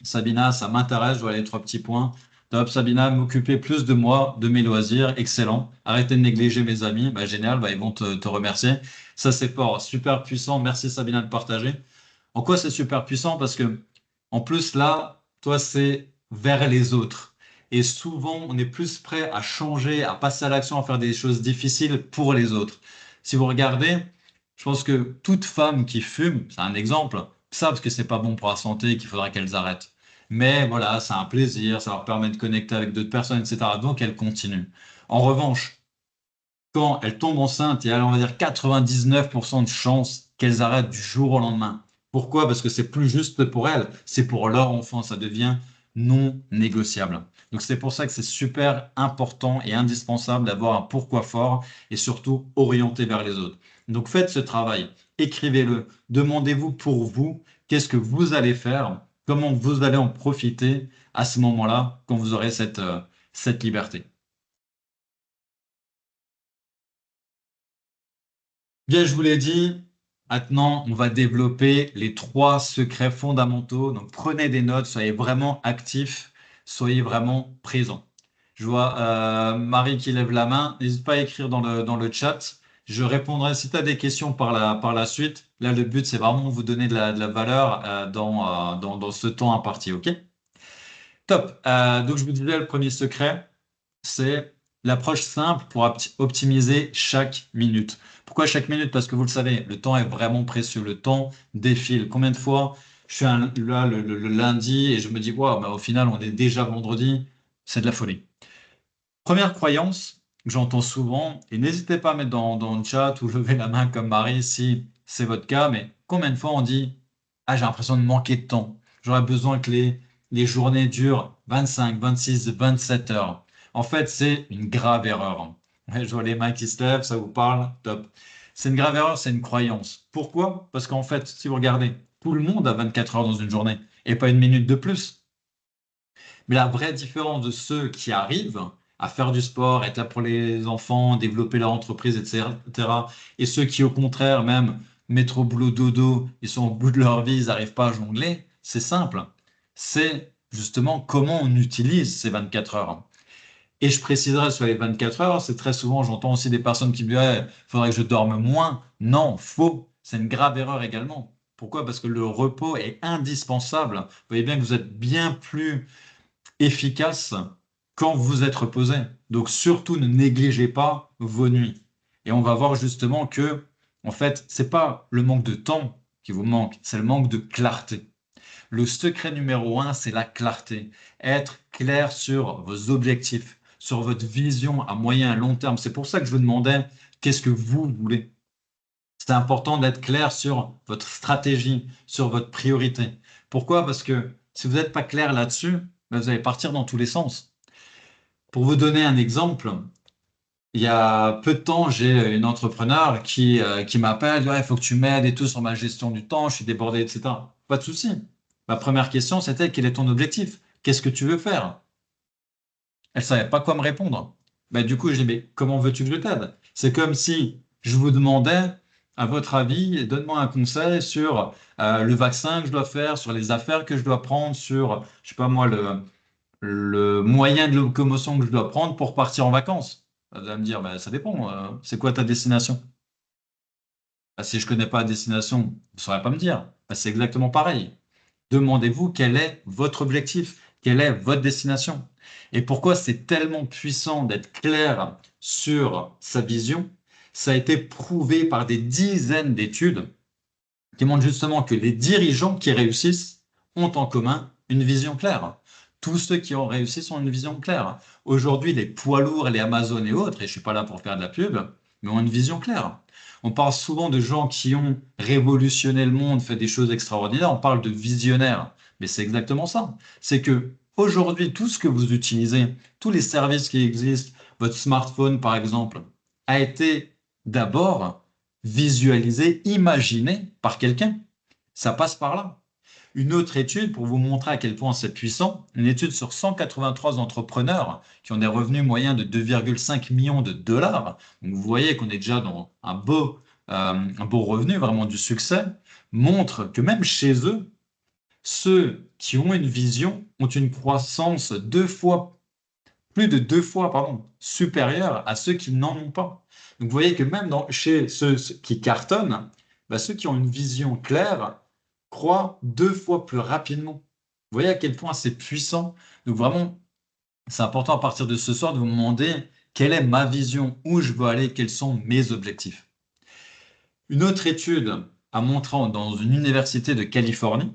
Sabina, ça m'intéresse, je vois les 3 petits points. Top, Sabina, m'occuper plus de moi, de mes loisirs, excellent. Arrêtez de négliger mes amis, bah, génial, bah, ils vont te remercier. Ça, c'est fort, super puissant. Merci Sabina de partager. En quoi c'est super puissant? Parce que, en plus, là, toi, c'est vers les autres. Et souvent, on est plus prêt à changer, à passer à l'action, à faire des choses difficiles pour les autres. Si vous regardez, je pense que toute femme qui fume, c'est un exemple, savent que c'est pas bon pour la santé et qu'il faudra qu'elles arrêtent. Mais voilà, c'est un plaisir, ça leur permet de connecter avec d'autres personnes, etc. Donc elles continuent. En revanche, quand elles tombent enceintes, il y a, on va dire, 99% de chances qu'elles arrêtent du jour au lendemain. Pourquoi? Parce que c'est plus juste pour elles, c'est pour leur enfant, ça devient non négociable. Donc c'est pour ça que c'est super important et indispensable d'avoir un pourquoi fort et surtout orienté vers les autres. Donc faites ce travail, écrivez-le, demandez-vous pour vous qu'est-ce que vous allez faire, comment vous allez en profiter à ce moment-là quand vous aurez cette liberté. Bien, je vous l'ai dit, maintenant, on va développer les 3 secrets fondamentaux. Donc, prenez des notes, soyez vraiment actifs, soyez vraiment présents. Je vois Marie qui lève la main. N'hésite pas à écrire dans le chat. Je répondrai si tu as des questions par la suite. Là, le but, c'est vraiment vous donner de la valeur dans ce temps imparti. OK? Top. Donc, je vous disais, le premier secret, c'est l'approche simple pour optimiser chaque minute. Pourquoi chaque minute? Parce que vous le savez, le temps est vraiment précieux. Le temps défile. Combien de fois je suis là le lundi et je me dis, wow, mais au final, on est déjà vendredi. C'est de la folie. Première croyance que j'entends souvent, et n'hésitez pas à mettre dans le chat ou lever la main comme Marie si c'est votre cas, mais combien de fois on dit, ah, j'ai l'impression de manquer de temps. J'aurais besoin que les journées durent 25, 26, 27 heures. En fait, c'est une grave erreur. Ouais, je vois les mains qui se lèvent, ça vous parle? Top. C'est une grave erreur, c'est une croyance. Pourquoi? Parce qu'en fait, si vous regardez, tout le monde a 24 heures dans une journée et pas une minute de plus. Mais la vraie différence de ceux qui arrivent à faire du sport, être là pour les enfants, développer leur entreprise, etc., et ceux qui, au contraire, même mettre au boulot dodo, ils sont au bout de leur vie, ils n'arrivent pas à jongler, c'est simple. C'est justement comment on utilise ces 24 heures. Et je préciserai sur les 24 heures, c'est très souvent, j'entends aussi des personnes qui me disent, il faudrait que je dorme moins. Non, faux. C'est une grave erreur également. Pourquoi? Parce que le repos est indispensable. Vous voyez bien que vous êtes bien plus efficace quand vous êtes reposé. Donc surtout ne négligez pas vos nuits. Et on va voir justement que, en fait, c'est pas le manque de temps qui vous manque, c'est le manque de clarté. Le secret numéro un, c'est la clarté. Être clair sur vos objectifs, sur votre vision à moyen et long terme. C'est pour ça que je vous demandais qu'est-ce que vous voulez. C'est important d'être clair sur votre stratégie, sur votre priorité. Pourquoi? Parce que si vous n'êtes pas clair là-dessus, ben, vous allez partir dans tous les sens. Pour vous donner un exemple, il y a peu de temps, j'ai une entrepreneur qui m'appelle, ouais, il faut que tu m'aides et tout sur ma gestion du temps, je suis débordé, etc. Pas de souci. Ma première question, c'était quel est ton objectif? Qu'est-ce que tu veux faire? Elle savait pas quoi me répondre. Ben, du coup, je dis, mais comment veux-tu que je t'aide? C'est comme si je vous demandais, à votre avis, donne-moi un conseil sur le vaccin que je dois faire, sur les affaires que je dois prendre, sur, je sais pas moi, le moyen de locomotion que je dois prendre pour partir en vacances. Elle va me dire, bah, ça dépend. C'est quoi ta destination? Bah, si je connais pas la destination, vous ne saurez pas me dire. Bah, c'est exactement pareil. Demandez-vous quel est votre objectif, quelle est votre destination. Et pourquoi c'est tellement puissant d'être clair sur sa vision? Ça a été prouvé par des dizaines d'études qui montrent justement que les dirigeants qui réussissent ont en commun une vision claire. Tous ceux qui ont réussi ont une vision claire. Aujourd'hui, les poids lourds, les Amazon et autres, et je ne suis pas là pour faire de la pub, mais ont une vision claire. On parle souvent de gens qui ont révolutionné le monde, fait des choses extraordinaires, on parle de visionnaires. Mais c'est exactement ça. C'est que aujourd'hui, tout ce que vous utilisez, tous les services qui existent, votre smartphone par exemple, a été d'abord visualisé, imaginé par quelqu'un. Ça passe par là. Une autre étude, pour vous montrer à quel point c'est puissant, une étude sur 183 entrepreneurs qui ont des revenus moyens de 2,5 millions de dollars. Donc vous voyez qu'on est déjà dans un beau revenu, vraiment du succès, montre que même chez eux, ceux qui ont une vision ont une croissance plus de 2 fois, pardon, supérieure à ceux qui n'en ont pas. Donc vous voyez que même chez ceux qui cartonnent, bah, ceux qui ont une vision claire croient 2 fois plus rapidement. Vous voyez à quel point c'est puissant. Donc vraiment, c'est important à partir de ce soir de vous demander quelle est ma vision, où je veux aller, quels sont mes objectifs. Une autre étude a montré dans une université de Californie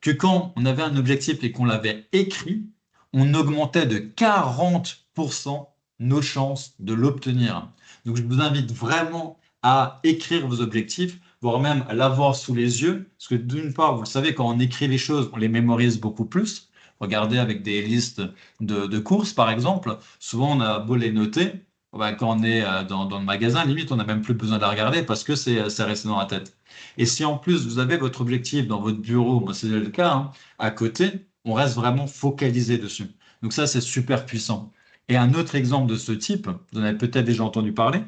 que quand on avait un objectif et qu'on l'avait écrit, on augmentait de 40% nos chances de l'obtenir. Donc je vous invite vraiment à écrire vos objectifs, voire même à l'avoir sous les yeux, parce que d'une part, vous le savez, quand on écrit les choses, on les mémorise beaucoup plus. Regardez avec des listes de courses, par exemple, souvent on a beau les noter, ben, quand on est dans le magasin, limite, on n'a même plus besoin de la regarder parce que c'est resté dans la tête. Et si en plus vous avez votre objectif dans votre bureau, moi c'est le cas, hein, à côté, on reste vraiment focalisé dessus. Donc ça, c'est super puissant. Et un autre exemple de ce type, vous en avez peut-être déjà entendu parler,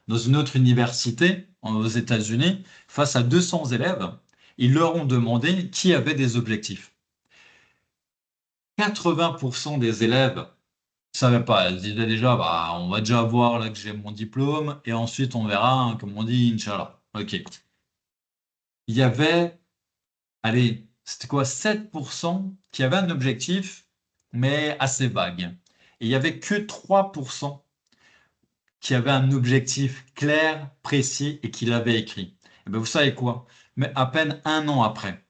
dans une autre université aux États-Unis, face à 200 élèves, ils leur ont demandé qui avait des objectifs. 80% des élèves ne savaient pas. Ils disaient déjà, bah, on va déjà voir là que j'ai mon diplôme et ensuite on verra, hein, comme on dit, Inch'Allah. OK. Il y avait, allez, c'était quoi, 7% qui avaient un objectif, mais assez vague. Et il y avait que 3% qui avaient un objectif clair, précis et qui l'avaient écrit. Et bien, vous savez quoi? Mais à peine un an après,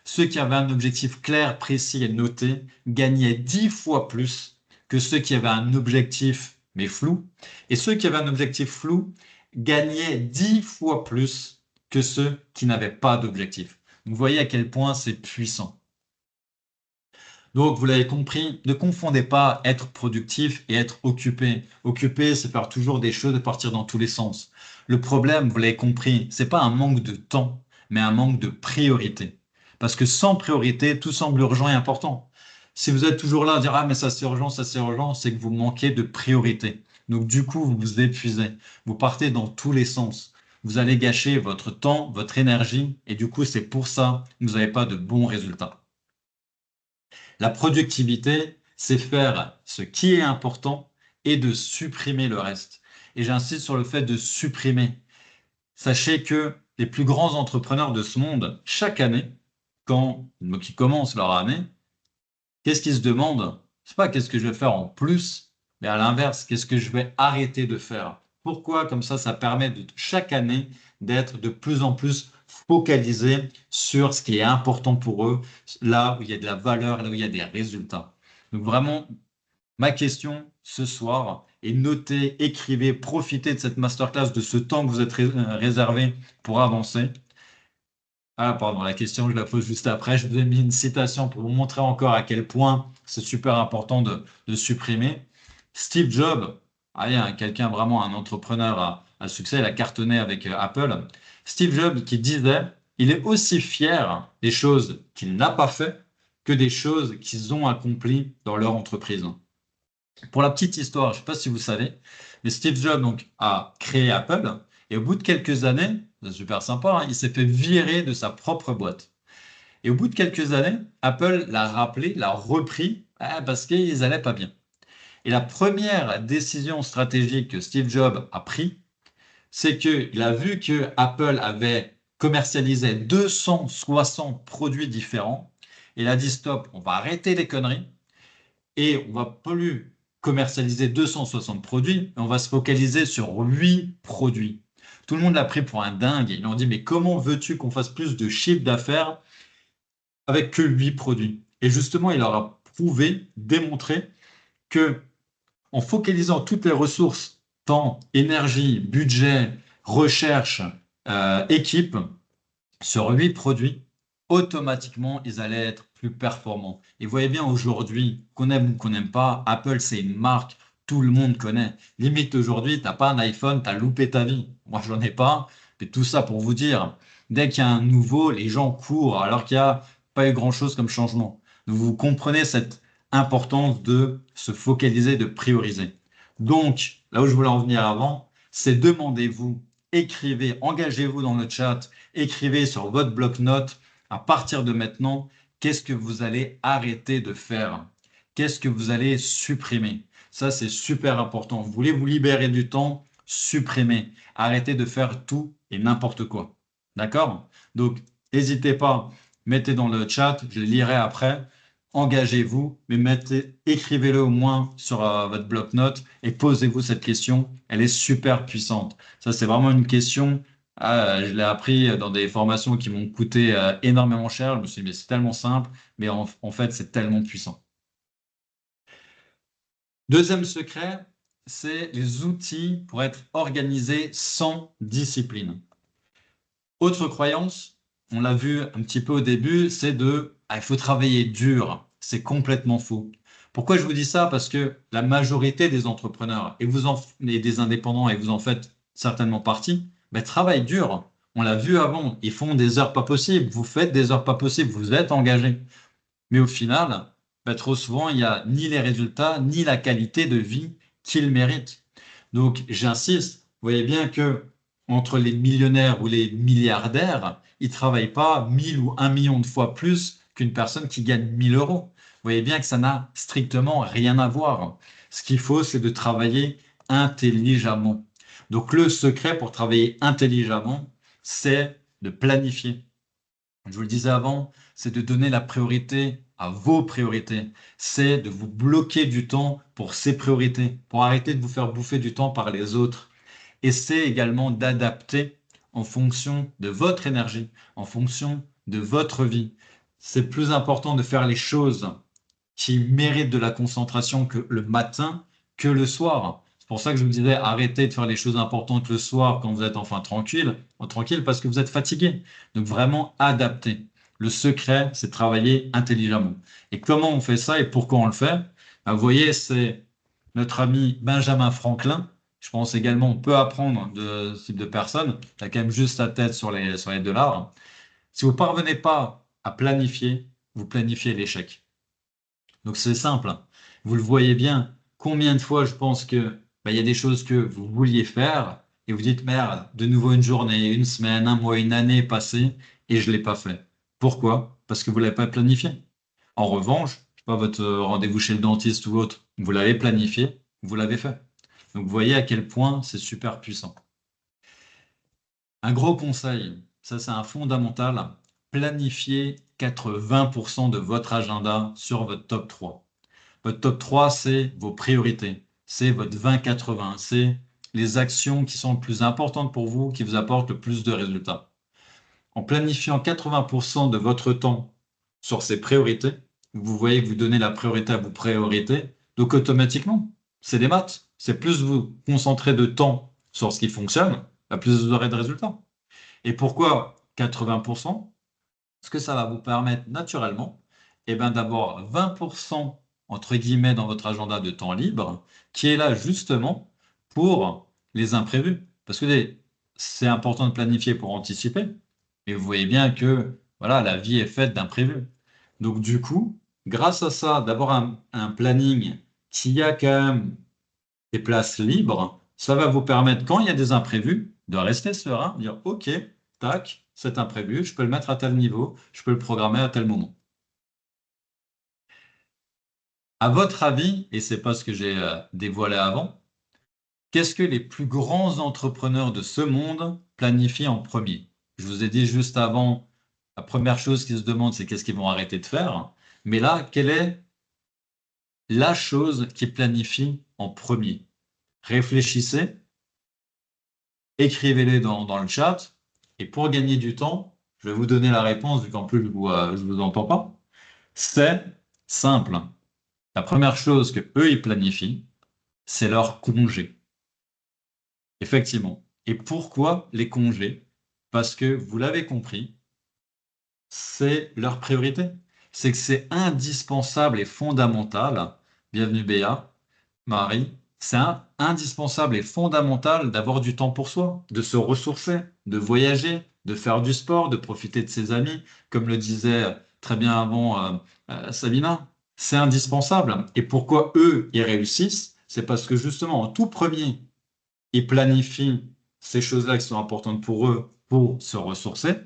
ceux qui avaient un objectif clair, précis et noté gagnaient 10 fois plus que ceux qui avaient un objectif mais flou. Et ceux qui avaient un objectif flou gagnaient 10 fois plus que ceux qui n'avaient pas d'objectif. Vous voyez à quel point c'est puissant. Donc, vous l'avez compris, ne confondez pas être productif et être occupé. Occupé, c'est faire toujours des choses et partir dans tous les sens. Le problème, vous l'avez compris, c'est pas un manque de temps, mais un manque de priorité. Parce que sans priorité, tout semble urgent et important. Si vous êtes toujours là à dire, ah, mais ça c'est urgent, c'est que vous manquez de priorité. Donc, du coup, vous vous épuisez. Vous partez dans tous les sens. Vous allez gâcher votre temps, votre énergie, et du coup, c'est pour ça que vous n'avez pas de bons résultats. La productivité, c'est faire ce qui est important et de supprimer le reste. Et j'insiste sur le fait de supprimer. Sachez que les plus grands entrepreneurs de ce monde, chaque année, quand ils commencent leur année, qu'est-ce qu'ils se demandent? C'est pas qu'est-ce que je vais faire en plus, mais à l'inverse, qu'est-ce que je vais arrêter de faire? Pourquoi? Comme ça permet de chaque année d'être de plus en plus focalisé sur ce qui est important pour eux, là où il y a de la valeur, là où il y a des résultats. Donc vraiment, ma question ce soir est notez, écrivez, profitez de cette masterclass, de ce temps que vous êtes réservé pour avancer. Ah, pardon, la question, je la pose juste après. Je vous ai mis une citation pour vous montrer encore à quel point c'est super important de supprimer. Steve Jobs, ah, il y a quelqu'un vraiment, un entrepreneur à succès, il a cartonné avec Apple. Steve Jobs qui disait, il est aussi fier des choses qu'il n'a pas fait que des choses qu'ils ont accomplies dans leur entreprise. Pour la petite histoire, je ne sais pas si vous savez, mais Steve Jobs donc, a créé Apple et au bout de quelques années, c'est super sympa, hein, il s'est fait virer de sa propre boîte. Et au bout de quelques années, Apple l'a rappelé, l'a repris parce qu'ils n'allaient pas bien. Et la première décision stratégique que Steve Jobs a prise, c'est qu'il a vu que Apple avait commercialisé 260 produits différents. Il a dit stop, on va arrêter les conneries et on va plus commercialiser 260 produits, mais on va se focaliser sur 8 produits. Tout le monde l'a pris pour un dingue. Ils lui ont dit, mais comment veux-tu qu'on fasse plus de chiffre d'affaires avec que 8 produits? Et justement, il leur a prouvé, démontré que en focalisant toutes les ressources, temps, énergie, budget, recherche, équipe, sur 8 produits, automatiquement, ils allaient être plus performants. Et vous voyez bien aujourd'hui, qu'on aime ou qu'on n'aime pas, Apple, c'est une marque, tout le monde connaît. Limite aujourd'hui, tu n'as pas un iPhone, tu as loupé ta vie. Moi, je n'en ai pas. Mais tout ça pour vous dire, dès qu'il y a un nouveau, les gens courent alors qu'il n'y a pas eu grand-chose comme changement. Donc, vous comprenez cette importance de se focaliser, de prioriser. Donc, là où je voulais en venir avant, c'est demandez-vous, écrivez, engagez-vous dans le chat, écrivez sur votre bloc-notes à partir de maintenant, qu'est-ce que vous allez arrêter de faire? Qu'est-ce que vous allez supprimer? Ça, c'est super important. Vous voulez vous libérer du temps? Supprimez. Arrêtez de faire tout et n'importe quoi. D'accord? Donc, n'hésitez pas, mettez dans le chat, je le lirai après. Engagez-vous, mais écrivez-le au moins sur votre bloc-notes et posez-vous cette question. Elle est super puissante. Ça, c'est vraiment une question. Je l'ai appris dans des formations qui m'ont coûté énormément cher. Je me suis dit, mais c'est tellement simple, mais en fait, c'est tellement puissant. Deuxième secret, c'est les outils pour être organisé sans discipline. Autre croyance, on l'a vu un petit peu au début, c'est il faut travailler dur. C'est complètement faux. Pourquoi je vous dis ça? Parce que la majorité des entrepreneurs et des indépendants, et vous en faites certainement partie, travaillent dur. On l'a vu avant, ils font des heures pas possibles. Vous faites des heures pas possibles, vous êtes engagé. Mais au final, trop souvent, il n'y a ni les résultats, ni la qualité de vie qu'ils méritent. Donc, j'insiste, vous voyez bien que entre les millionnaires ou les milliardaires, ils ne travaillent pas 1000 ou 1 million de fois plus qu'une personne qui gagne 1000 euros. Vous voyez bien que ça n'a strictement rien à voir. Ce qu'il faut, c'est de travailler intelligemment. Donc, le secret pour travailler intelligemment, c'est de planifier. Je vous le disais avant, c'est de donner la priorité à vos priorités. C'est de vous bloquer du temps pour ces priorités, pour arrêter de vous faire bouffer du temps par les autres. Et c'est également d'adapter en fonction de votre énergie, en fonction de votre vie. C'est plus important de faire les choses qui méritent de la concentration que le matin que le soir. C'est pour ça que je vous disais, arrêtez de faire les choses importantes le soir quand vous êtes enfin tranquille parce que vous êtes fatigué. Donc vraiment adapter. Le secret, c'est de travailler intelligemment. Et comment on fait ça et pourquoi on le fait? Ben, vous voyez, c'est notre ami Benjamin Franklin. Je pense également on peut apprendre de ce type de personne. Tu as quand même juste la tête sur les dollars. Si vous ne parvenez pas à planifier, vous planifiez l'échec. Donc c'est simple. Vous le voyez bien. Combien de fois je pense que il y a des choses que vous vouliez faire et vous dites merde, de nouveau une journée, une semaine, un mois, une année est passée et je l'ai pas fait. Pourquoi? Parce que vous l'avez pas planifié. En revanche, je sais pas, votre rendez-vous chez le dentiste ou autre, vous l'avez planifié, vous l'avez fait. Donc vous voyez à quel point c'est super puissant. Un gros conseil, ça c'est un fondamental, planifiez 80% de votre agenda sur votre top 3. Votre top 3, c'est vos priorités, c'est votre 20-80, c'est les actions qui sont les plus importantes pour vous, qui vous apportent le plus de résultats. En planifiant 80% de votre temps sur ces priorités, vous voyez que vous donnez la priorité à vos priorités, donc automatiquement, c'est des maths. C'est plus vous concentrer de temps sur ce qui fonctionne, plus vous aurez de résultats. Et pourquoi 80%? Parce que ça va vous permettre naturellement d'avoir 20% entre guillemets dans votre agenda de temps libre qui est là justement pour les imprévus. Parce que c'est important de planifier pour anticiper. Et vous voyez bien que voilà, la vie est faite d'imprévus. Donc du coup, grâce à ça, d'avoir un planning qui a quand même des places libres, ça va vous permettre, quand il y a des imprévus, de rester serein, de dire OK, tac, c'est imprévu, je peux le mettre à tel niveau, je peux le programmer à tel moment. À votre avis, et c'est pas ce que j'ai dévoilé avant, qu'est-ce que les plus grands entrepreneurs de ce monde planifient en premier? Je vous ai dit juste avant, la première chose qu'ils se demandent, c'est qu'est-ce qu'ils vont arrêter de faire. Mais là, quelle est la chose qu'ils planifient en premier? Réfléchissez, écrivez-les dans le chat. Et pour gagner du temps, je vais vous donner la réponse, vu qu'en plus je vous entends pas. C'est simple. La première chose que eux ils planifient, c'est leur congé. Effectivement. Et pourquoi les congés? Parce que vous l'avez compris, c'est leur priorité. C'est que c'est indispensable et fondamental. Bienvenue Béa, Marie. C'est indispensable et fondamental d'avoir du temps pour soi, de se ressourcer, de voyager, de faire du sport, de profiter de ses amis, comme le disait très bien avant Sabina. C'est indispensable. Et pourquoi eux, ils réussissent? C'est parce que justement, en tout premier, ils planifient ces choses-là qui sont importantes pour eux pour se ressourcer.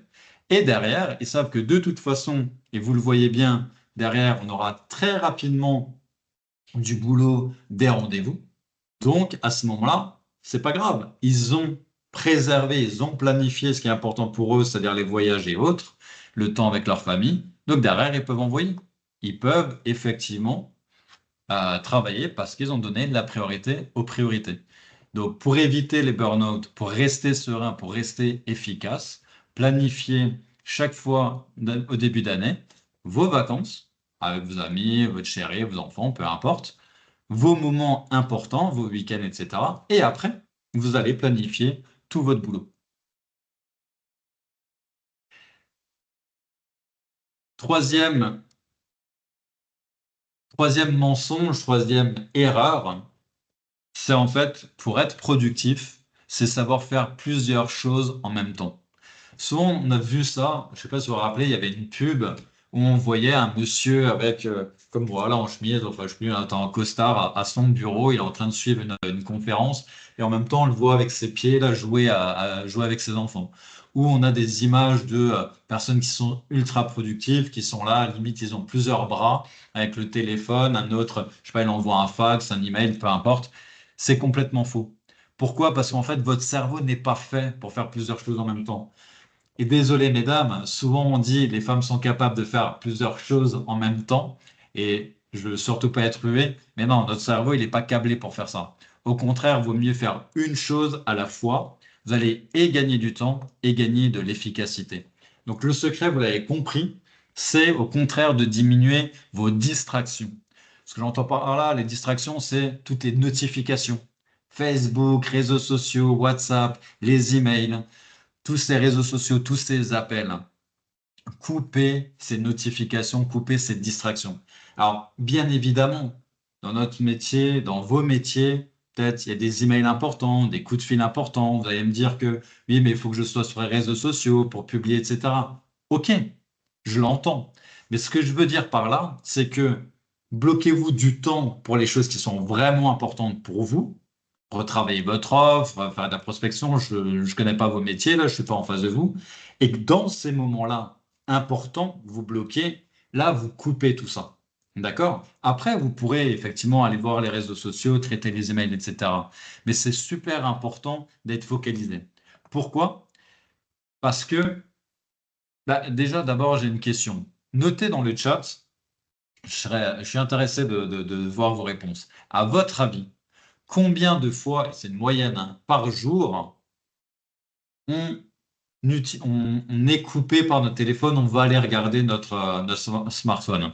Et derrière, ils savent que de toute façon, et vous le voyez bien, derrière, on aura très rapidement du boulot, des rendez-vous. Donc, à ce moment-là, c'est pas grave. Ils ont préservé, ils ont planifié ce qui est important pour eux, c'est-à-dire les voyages et autres, le temps avec leur famille. Donc, derrière, ils peuvent envoyer. Ils peuvent effectivement travailler parce qu'ils ont donné de la priorité aux priorités. Donc, pour éviter les burn-out, pour rester serein, pour rester efficace, planifiez chaque fois au début d'année vos vacances avec vos amis, votre chérie, vos enfants, peu importe, vos moments importants, vos week-ends, etc. Et après, vous allez planifier tout votre boulot. Troisième, troisième mensonge, troisième erreur, c'est en fait, pour être productif, c'est savoir faire plusieurs choses en même temps. Souvent, on a vu ça, je ne sais pas si vous vous rappelez, il y avait une pub où on voyait un monsieur avec, comme voilà, en chemise, enfin, je sais plus, en costard à son bureau, il est en train de suivre une conférence, et en même temps, on le voit avec ses pieds, là, jouer à jouer avec ses enfants. Ou on a des images de personnes qui sont ultra productives, qui sont là, limite, ils ont plusieurs bras, avec le téléphone, un autre, je sais pas, il envoie un fax, un email, peu importe. C'est complètement faux. Pourquoi? Parce qu'en fait, votre cerveau n'est pas fait pour faire plusieurs choses en même temps. Et désolé, mesdames, souvent on dit les femmes sont capables de faire plusieurs choses en même temps. Et je veux surtout pas être rué, mais non, notre cerveau, il n'est pas câblé pour faire ça. Au contraire, il vaut mieux faire une chose à la fois. Vous allez et gagner du temps et gagner de l'efficacité. Donc le secret, vous l'avez compris, c'est au contraire de diminuer vos distractions. Ce que j'entends par là, les distractions, c'est toutes les notifications. Facebook, réseaux sociaux, WhatsApp, les emails tous ces réseaux sociaux, tous ces appels. couper ces notifications, couper ces distractions. Alors, bien évidemment, dans notre métier, dans vos métiers, peut-être il y a des emails importants, des coups de fil importants. Vous allez me dire que oui, mais il faut que je sois sur les réseaux sociaux pour publier, etc. OK, je l'entends. Mais ce que je veux dire par là, c'est que bloquez-vous du temps pour les choses qui sont vraiment importantes pour vous. Retravailler votre offre, faire de la prospection. Je ne connais pas vos métiers, là, je ne suis pas en face de vous. Et que dans ces moments-là, important, vous bloquez, là, vous coupez tout ça. D'accord? Après, vous pourrez effectivement aller voir les réseaux sociaux, traiter les emails, etc. Mais c'est super important d'être focalisé. Pourquoi? Parce que, bah, déjà, d'abord, j'ai une question. Notez dans le chat, je suis intéressé de voir vos réponses. À votre avis, combien de fois, et c'est une moyenne, hein, par jour, on on est coupé par notre téléphone, on va aller regarder notre smartphone.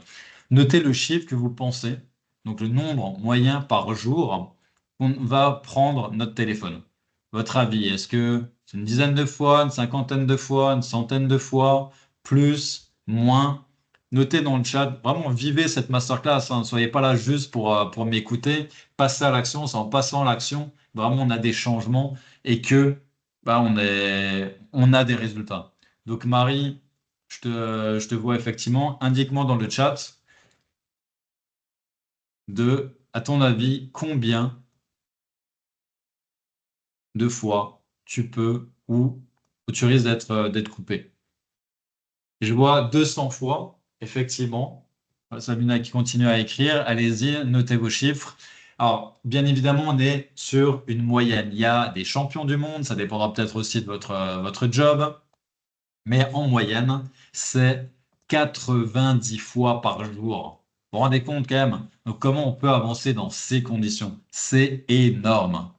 Notez le chiffre que vous pensez, donc le nombre moyen par jour qu'on va prendre notre téléphone. Votre avis, est-ce que c'est une dizaine de fois, une cinquantaine de fois, une centaine de fois, plus, moins? Notez dans le chat, vraiment vivez cette masterclass, hein. Ne soyez pas là juste pour m'écouter, passez à l'action, c'est en passant à l'action, vraiment on a des changements et que bah, on a des résultats. Donc, Marie, je te vois effectivement. Indique-moi dans le chat à ton avis, combien de fois tu peux ou tu risques d'être coupé. Je vois 200 fois, effectivement. Sabina qui continue à écrire. Allez-y, notez vos chiffres. Alors, bien évidemment, on est sur une moyenne. Il y a des champions du monde, ça dépendra peut-être aussi de votre job. Mais en moyenne, c'est 90 fois par jour. Vous vous rendez compte quand même? Donc, comment on peut avancer dans ces conditions? C'est énorme.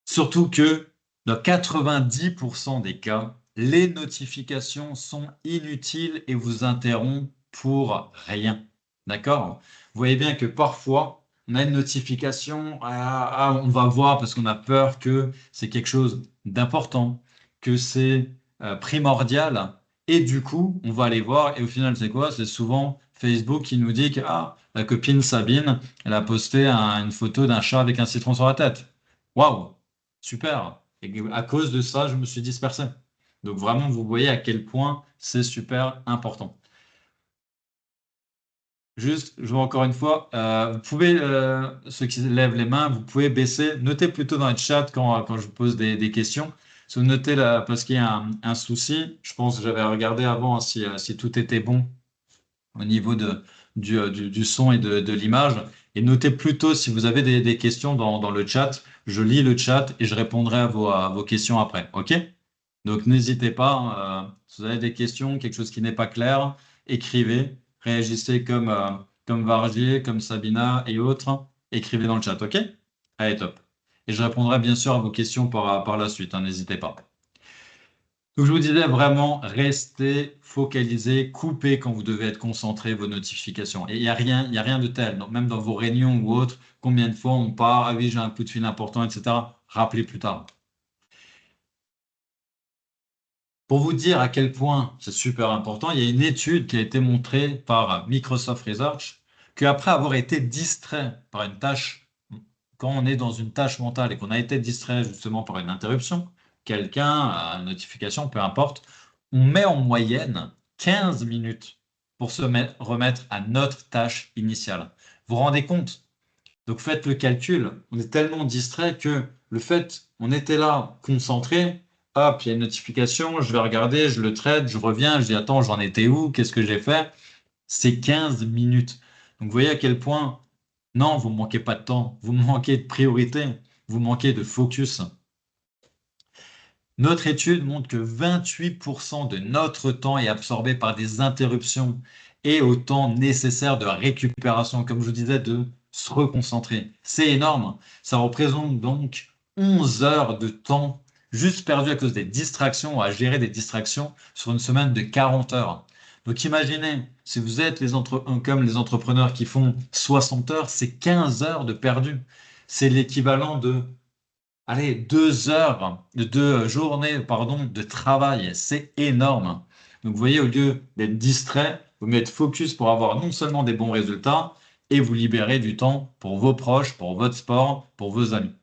Surtout que dans 90% des cas, les notifications sont inutiles et vous interrompent pour rien. D'accord? Vous voyez bien que parfois, on a une notification, on va voir parce qu'on a peur que c'est quelque chose d'important, que c'est primordial. Et du coup, on va aller voir. Et au final, c'est quoi? C'est souvent Facebook qui nous dit que la copine Sabine, elle a posté une photo d'un chat avec un citron sur la tête. Waouh! Super. Et à cause de ça, je me suis dispersé. Donc vraiment, vous voyez à quel point c'est super important. Juste, je vois encore une fois, vous pouvez, ceux qui lèvent les mains, vous pouvez baisser, notez plutôt dans le chat quand je vous pose des questions. Si vous notez là, parce qu'il y a un souci, je pense que j'avais regardé avant hein, si tout était bon au niveau du son et de l'image. Et notez plutôt si vous avez des questions dans le chat. Je lis le chat et je répondrai à vos questions après. OK? Donc n'hésitez pas. Si vous avez des questions, quelque chose qui n'est pas clair, écrivez. Réagissez comme Vargier, comme Sabina et autres. Écrivez dans le chat. OK? Allez, top. Et je répondrai bien sûr à vos questions par la suite. Hein, n'hésitez pas. Donc, je vous disais vraiment, restez focalisé, coupez quand vous devez être concentré vos notifications. Et il y a rien de tel. Donc, même dans vos réunions ou autres, combien de fois on part, ah oui, j'ai un coup de fil important, etc. Rappelez plus tard. Pour vous dire à quel point c'est super important, il y a une étude qui a été montrée par Microsoft Research qu'après avoir été distrait par une tâche, quand on est dans une tâche mentale et qu'on a été distrait justement par une interruption, quelqu'un, une notification, peu importe, on met en moyenne 15 minutes pour remettre à notre tâche initiale. Vous vous rendez compte? Donc faites le calcul. On est tellement distrait que le fait, on était là, concentré, hop, il y a une notification, je vais regarder, je le traite, je reviens, je dis attends, j'en étais où? Qu'est-ce que j'ai fait? C'est 15 minutes. Donc vous voyez à quel point, non, vous ne manquez pas de temps, vous manquez de priorité, vous manquez de focus. Notre étude montre que 28% de notre temps est absorbé par des interruptions et au temps nécessaire de récupération, comme je vous disais, de se reconcentrer. C'est énorme. Ça représente donc 11 heures de temps juste perdu à cause des distractions, à gérer des distractions sur une semaine de 40 heures. Donc imaginez, si vous êtes comme les entrepreneurs qui font 60 heures, c'est 15 heures de perdu. C'est l'équivalent de allez, 2 heures, 2 journées, pardon, de travail. C'est énorme. Donc, vous voyez, au lieu d'être distrait, vous mettez focus pour avoir non seulement des bons résultats, et vous libérer du temps pour vos proches, pour votre sport, pour vos amis.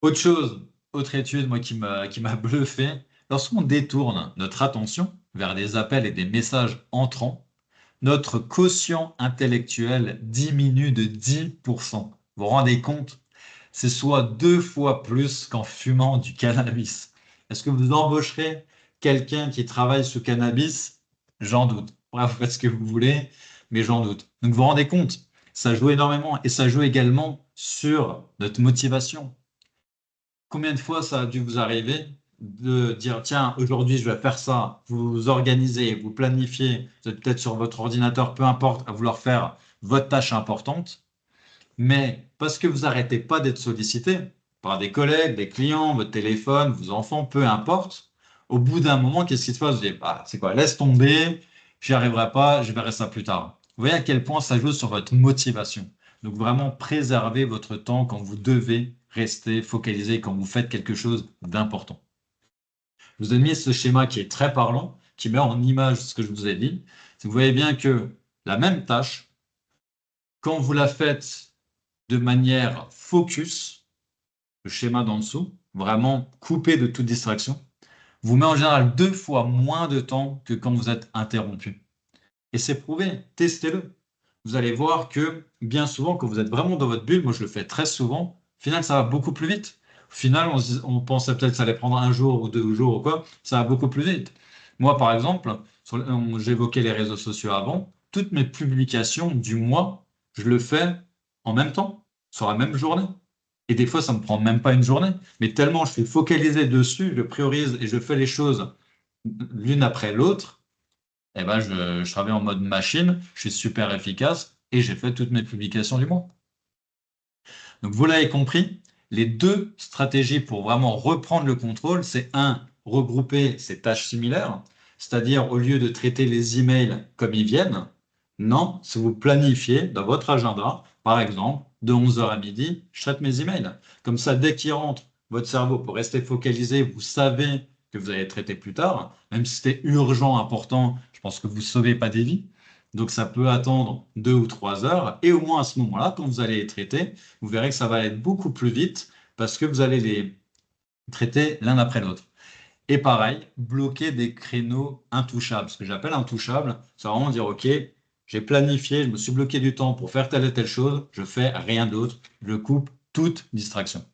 Autre chose, autre étude, moi, qui m'a bluffé, lorsqu'on détourne notre attention vers des appels et des messages entrants, notre quotient intellectuel diminue de 10%. Vous vous rendez compte? C'est soit 2 fois plus qu'en fumant du cannabis. Est-ce que vous embaucherez quelqu'un qui travaille sous cannabis? J'en doute. Bref, vous faites ce que vous voulez, mais j'en doute. Donc vous vous rendez compte, ça joue énormément et ça joue également sur notre motivation. Combien de fois ça a dû vous arriver de dire, tiens, aujourd'hui je vais faire ça, vous vous organisez, vous planifiez, vous êtes peut-être sur votre ordinateur, peu importe, à vouloir faire votre tâche importante, mais parce que vous n'arrêtez pas d'être sollicité par des collègues, des clients, votre téléphone, vos enfants, peu importe, au bout d'un moment, qu'est-ce qui se passe? Vous dites, ah, c'est quoi, laisse tomber, j'y arriverai pas, je verrai ça plus tard. Vous voyez à quel point ça joue sur votre motivation. Donc vraiment préservez votre temps quand vous devez rester focalisé, quand vous faites quelque chose d'important. Je vous ai mis ce schéma qui est très parlant, qui met en image ce que je vous ai dit. Vous voyez bien que la même tâche, quand vous la faites de manière focus, le schéma d'en dessous, vraiment coupé de toute distraction, vous met en général 2 fois moins de temps que quand vous êtes interrompu. Et c'est prouvé, testez-le. Vous allez voir que bien souvent, quand vous êtes vraiment dans votre bulle, moi je le fais très souvent, au final ça va beaucoup plus vite. Au final, on pensait peut-être que ça allait prendre un jour ou 2 jours ou quoi, ça va beaucoup plus vite. Moi par exemple, j'évoquais les réseaux sociaux avant, toutes mes publications du mois, je le fais en même temps, sur la même journée. Et des fois, ça me prend même pas une journée, mais tellement je suis focalisé dessus, je priorise et je fais les choses l'une après l'autre, eh ben, je travaille en mode machine, je suis super efficace et j'ai fait toutes mes publications du mois. Donc, vous l'avez compris, les deux stratégies pour vraiment reprendre le contrôle, c'est regrouper ces tâches similaires, c'est-à-dire au lieu de traiter les emails comme ils viennent, non, si vous planifiez dans votre agenda, par exemple, de 11 heures à midi, je traite mes emails. Comme ça, dès qu'ils rentrent, votre cerveau, pour rester focalisé, vous savez que vous allez traiter plus tard, même si c'était urgent, important, je pense que vous ne sauvez pas des vies. Donc ça peut attendre 2 ou 3 heures, et au moins à ce moment-là, quand vous allez les traiter, vous verrez que ça va être beaucoup plus vite parce que vous allez les traiter l'un après l'autre. Et pareil, bloquer des créneaux intouchables. Ce que j'appelle intouchable, c'est vraiment dire, OK, j'ai planifié, je me suis bloqué du temps pour faire telle et telle chose, je fais rien d'autre, je coupe toute distraction.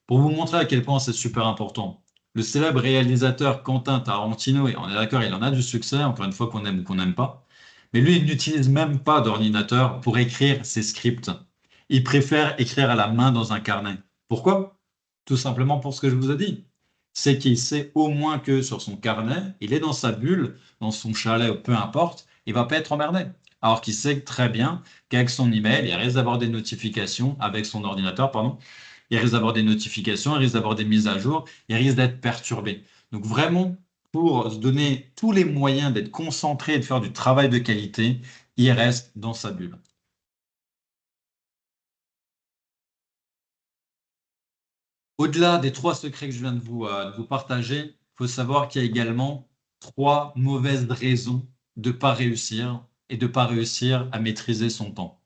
Pour vous montrer à quel point c'est super important, le célèbre réalisateur Quentin Tarantino, et on est d'accord, il en a du succès, encore une fois qu'on aime ou qu'on n'aime pas, mais lui, il n'utilise même pas d'ordinateur pour écrire ses scripts. Il préfère écrire à la main dans un carnet. Pourquoi? Tout simplement pour ce que je vous ai dit. C'est qu'il sait au moins que sur son carnet, il est dans sa bulle, dans son chalet, ou peu importe, il va pas être emmerdé. Alors qu'il sait très bien qu'avec son email, il risque d'avoir des notifications, avec son ordinateur, pardon, il risque d'avoir des notifications, il risque d'avoir des mises à jour, il risque d'être perturbé. Donc vraiment, pour se donner tous les moyens d'être concentré et de faire du travail de qualité, il reste dans sa bulle. Au-delà des 3 secrets que je viens de vous partager, il faut savoir qu'il y a également 3 mauvaises raisons de ne pas réussir et de ne pas réussir à maîtriser son temps.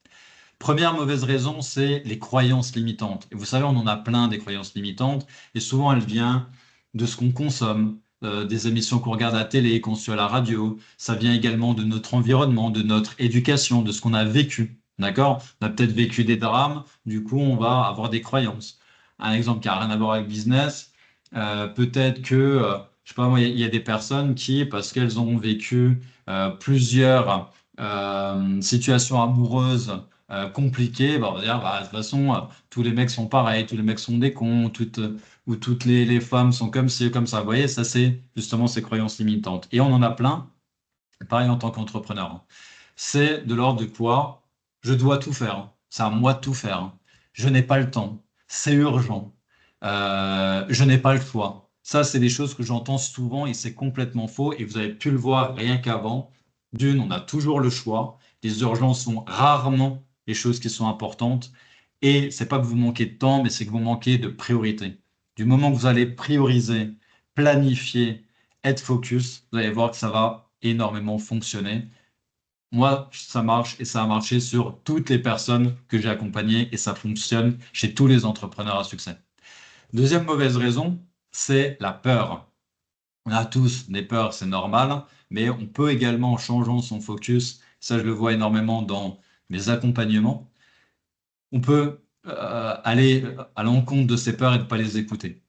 Première mauvaise raison, c'est les croyances limitantes. Et vous savez, on en a plein des croyances limitantes, et souvent elles viennent de ce qu'on consomme, des émissions qu'on regarde à la télé, qu'on suit à la radio. Ça vient également de notre environnement, de notre éducation, de ce qu'on a vécu. D'accord? On a peut-être vécu des drames, du coup, on va avoir des croyances. Un exemple qui n'a rien à voir avec business, peut-être que, je sais pas moi, il y a des personnes qui, parce qu'elles ont vécu plusieurs situations amoureuses compliquées, bah, on va dire, bah, de toute façon, tous les mecs sont pareils, tous les mecs sont des cons, ou toutes les femmes sont comme ci, comme ça. Vous voyez, ça, c'est justement ces croyances limitantes. Et on en a plein, pareil en tant qu'entrepreneur, hein. C'est de l'ordre de quoi? Je dois tout faire, hein. C'est à moi de tout faire, hein. Je n'ai pas le temps. C'est urgent. Je n'ai pas le choix. Ça, c'est des choses que j'entends souvent et c'est complètement faux. Et vous avez pu le voir rien qu'avant. D'une, on a toujours le choix. Les urgences sont rarement les choses qui sont importantes. Et c'est pas que vous manquez de temps, mais c'est que vous manquez de priorité. Du moment que vous allez prioriser, planifier, être focus. Vous allez voir que ça va énormément fonctionner. Moi, ça marche et ça a marché sur toutes les personnes que j'ai accompagnées et ça fonctionne chez tous les entrepreneurs à succès. Deuxième mauvaise raison, c'est la peur. On a tous des peurs, c'est normal, mais on peut également, en changeant son focus, ça je le vois énormément dans mes accompagnements, on peut aller à l'encontre de ces peurs et ne pas les écouter.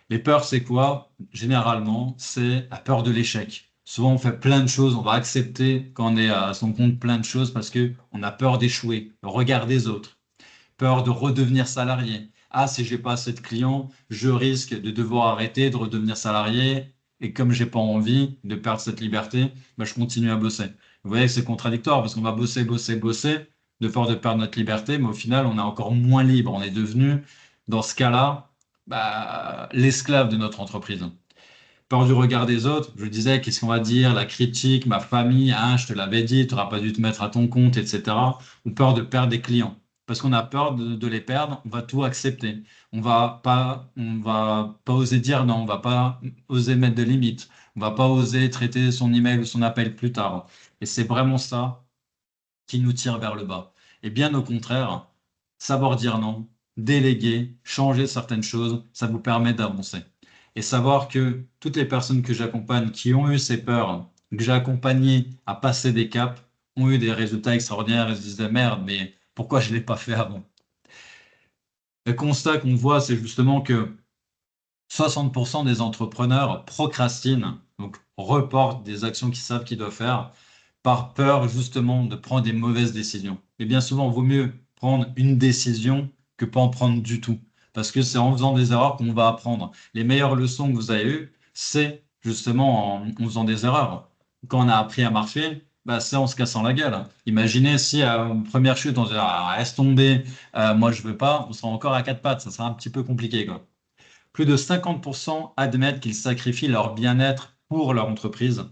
Les peurs, c'est quoi? Généralement, c'est la peur de l'échec. Souvent, on fait plein de choses, on va accepter quand on est à son compte plein de choses parce que on a peur d'échouer, le regard des autres, peur de redevenir salarié. Ah, si j'ai pas assez de clients, je risque de devoir arrêter de redevenir salarié. Et comme j'ai pas envie de perdre cette liberté, bah, je continue à bosser. Vous voyez que c'est contradictoire parce qu'on va bosser, bosser, bosser, de peur de perdre notre liberté, mais au final, on est encore moins libre. On est devenu, dans ce cas-là, bah, l'esclave de notre entreprise. Peur du regard des autres, je disais, qu'est-ce qu'on va dire, la critique, ma famille, ah, je te l'avais dit, tu n'auras pas dû te mettre à ton compte, etc. Ou peur de perdre des clients. Parce qu'on a peur de les perdre, on va tout accepter. On va pas oser dire non, on va pas oser mettre de limites, on va pas oser traiter son email ou son appel plus tard. Et c'est vraiment ça qui nous tire vers le bas. Et bien au contraire, savoir dire non, déléguer, changer certaines choses, ça vous permet d'avancer. Et savoir que toutes les personnes que j'accompagne qui ont eu ces peurs, que j'ai accompagnées à passer des caps, ont eu des résultats extraordinaires et se disaient merde, mais pourquoi je ne l'ai pas fait avant? Le constat qu'on voit, c'est justement que 60% des entrepreneurs procrastinent, donc reportent des actions qu'ils savent qu'ils doivent faire par peur justement de prendre des mauvaises décisions. Et bien souvent, il vaut mieux prendre une décision que pas en prendre du tout. Parce que c'est en faisant des erreurs qu'on va apprendre. Les meilleures leçons que vous avez eues, c'est justement en faisant des erreurs. Quand on a appris à marcher, bah, c'est en se cassant la gueule. Imaginez si à une première chute, on se dit ah, laisse tomber, moi je veux pas, on sera encore à quatre pattes, ça sera un petit peu compliqué, quoi. Plus de 50% admettent qu'ils sacrifient leur bien-être pour leur entreprise.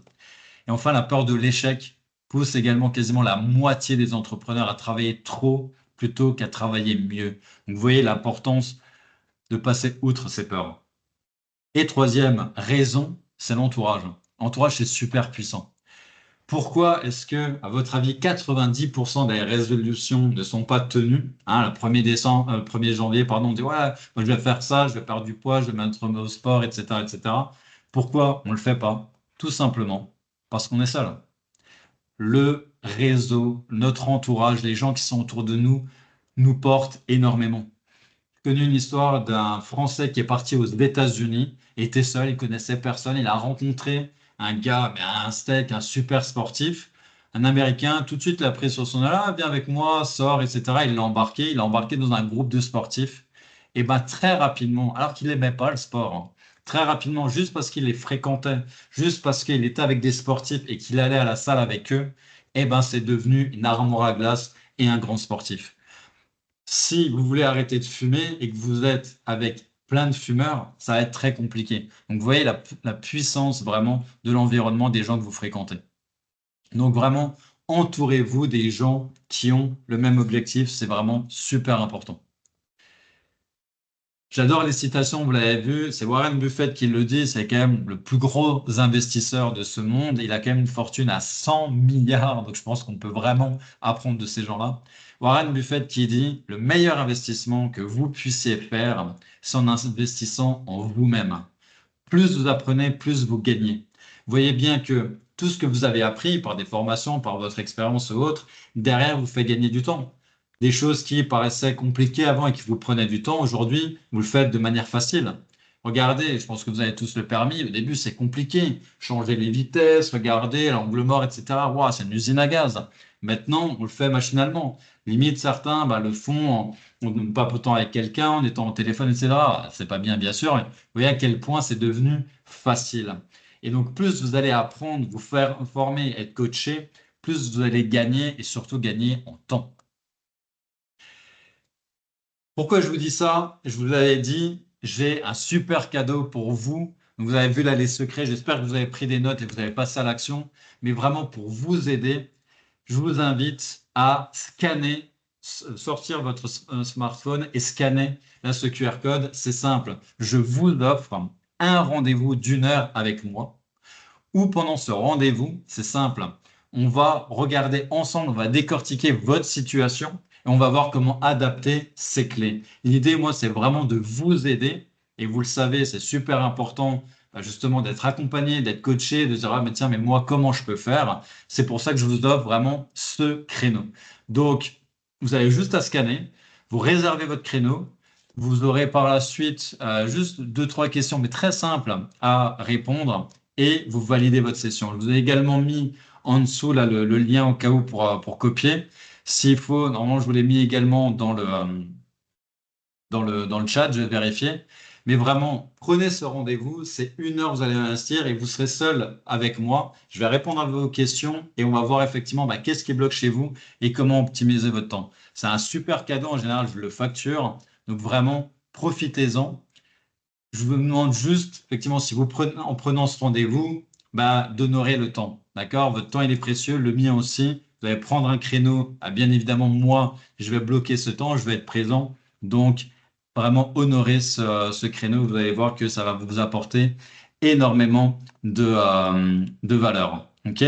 Et enfin, la peur de l'échec pousse également quasiment la moitié des entrepreneurs à travailler trop plutôt qu'à travailler mieux. Donc, vous voyez l'importance de passer outre ces peurs. Et troisième raison, c'est l'entourage. L'entourage, c'est super puissant. Pourquoi est-ce que, à votre avis, 90% des résolutions ne sont pas tenues? Hein, le 1er décembre, 1er janvier, pardon, on dit ouais, moi je vais faire ça, je vais perdre du poids, je vais mettre au sport, etc., etc. Pourquoi on ne le fait pas? Tout simplement parce qu'on est seul. Le réseau, notre entourage, les gens qui sont autour de nous, nous portent énormément. J'ai connu une histoire d'un Français qui est parti aux États-Unis, était seul, il connaissait personne, il a rencontré un gars, mais un steak, un super sportif, un Américain, tout de suite il l'a pris sur son ah, viens avec moi, sors, etc. Il l'a embarqué dans un groupe de sportifs. Et ben très rapidement, alors qu'il n'aimait pas le sport, hein, très rapidement, juste parce qu'il les fréquentait, juste parce qu'il était avec des sportifs et qu'il allait à la salle avec eux, et ben c'est devenu une armoire à glace et un grand sportif. Si vous voulez arrêter de fumer et que vous êtes avec plein de fumeurs, ça va être très compliqué. Donc, vous voyez la puissance vraiment de l'environnement des gens que vous fréquentez. Donc, vraiment, entourez-vous des gens qui ont le même objectif. C'est vraiment super important. J'adore les citations, vous l'avez vu, c'est Warren Buffett qui le dit, c'est quand même le plus gros investisseur de ce monde. Il a quand même une fortune à 100 milliards, donc je pense qu'on peut vraiment apprendre de ces gens-là. Warren Buffett qui dit, le meilleur investissement que vous puissiez faire, c'est en investissant en vous-même. Plus vous apprenez, plus vous gagnez. Vous voyez bien que tout ce que vous avez appris par des formations, par votre expérience ou autre, derrière vous fait gagner du temps. Des choses qui paraissaient compliquées avant et qui vous prenaient du temps, aujourd'hui, vous le faites de manière facile. Regardez, je pense que vous avez tous le permis. Au début, c'est compliqué. Changer les vitesses, regarder l'angle mort, etc. Wow, c'est une usine à gaz. Maintenant, on le fait machinalement. Limite, certains le font en papotant avec quelqu'un, en étant au téléphone, etc. C'est pas bien, bien sûr. Mais vous voyez à quel point c'est devenu facile. Et donc, plus vous allez apprendre, vous faire former, être coaché, plus vous allez gagner et surtout gagner en temps. Pourquoi je vous dis ça? Je vous l'avais dit, j'ai un super cadeau pour vous. Vous avez vu là les secrets. J'espère que vous avez pris des notes et que vous avez passé à l'action. Mais vraiment pour vous aider, je vous invite à scanner, sortir votre smartphone et scanner là, ce QR code. C'est simple. Je vous offre un rendez-vous d'1 heure avec moi où pendant ce rendez-vous, c'est simple, on va regarder ensemble, on va décortiquer votre situation et on va voir comment adapter ces clés. L'idée, moi, c'est vraiment de vous aider et vous le savez, c'est super important justement d'être accompagné, d'être coaché, de dire, ah, mais tiens, mais moi, comment je peux faire? C'est pour ça que je vous offre vraiment ce créneau. Donc, vous avez juste à scanner, vous réservez votre créneau. Vous aurez par la suite juste deux, trois questions, mais très simples à répondre et vous validez votre session. Je vous ai également mis en dessous là, le lien au cas où pour copier. S'il faut, normalement, je vous l'ai mis également dans le chat, je vais vérifier. Mais vraiment, prenez ce rendez-vous, c'est 1 heure, vous allez investir et vous serez seul avec moi. Je vais répondre à vos questions et on va voir effectivement qu'est-ce qui bloque chez vous et comment optimiser votre temps. C'est un super cadeau, en général, je le facture. Donc vraiment, profitez-en. Je vous demande juste, effectivement, si vous prenez, en prenant ce rendez-vous, d'honorer le temps. D'accord? Votre temps, il est précieux, le mien aussi. Vous allez prendre un créneau. Bien évidemment, moi, je vais bloquer ce temps, je vais être présent. Donc, vraiment honorer ce créneau. Vous allez voir que ça va vous apporter énormément de valeur. OK?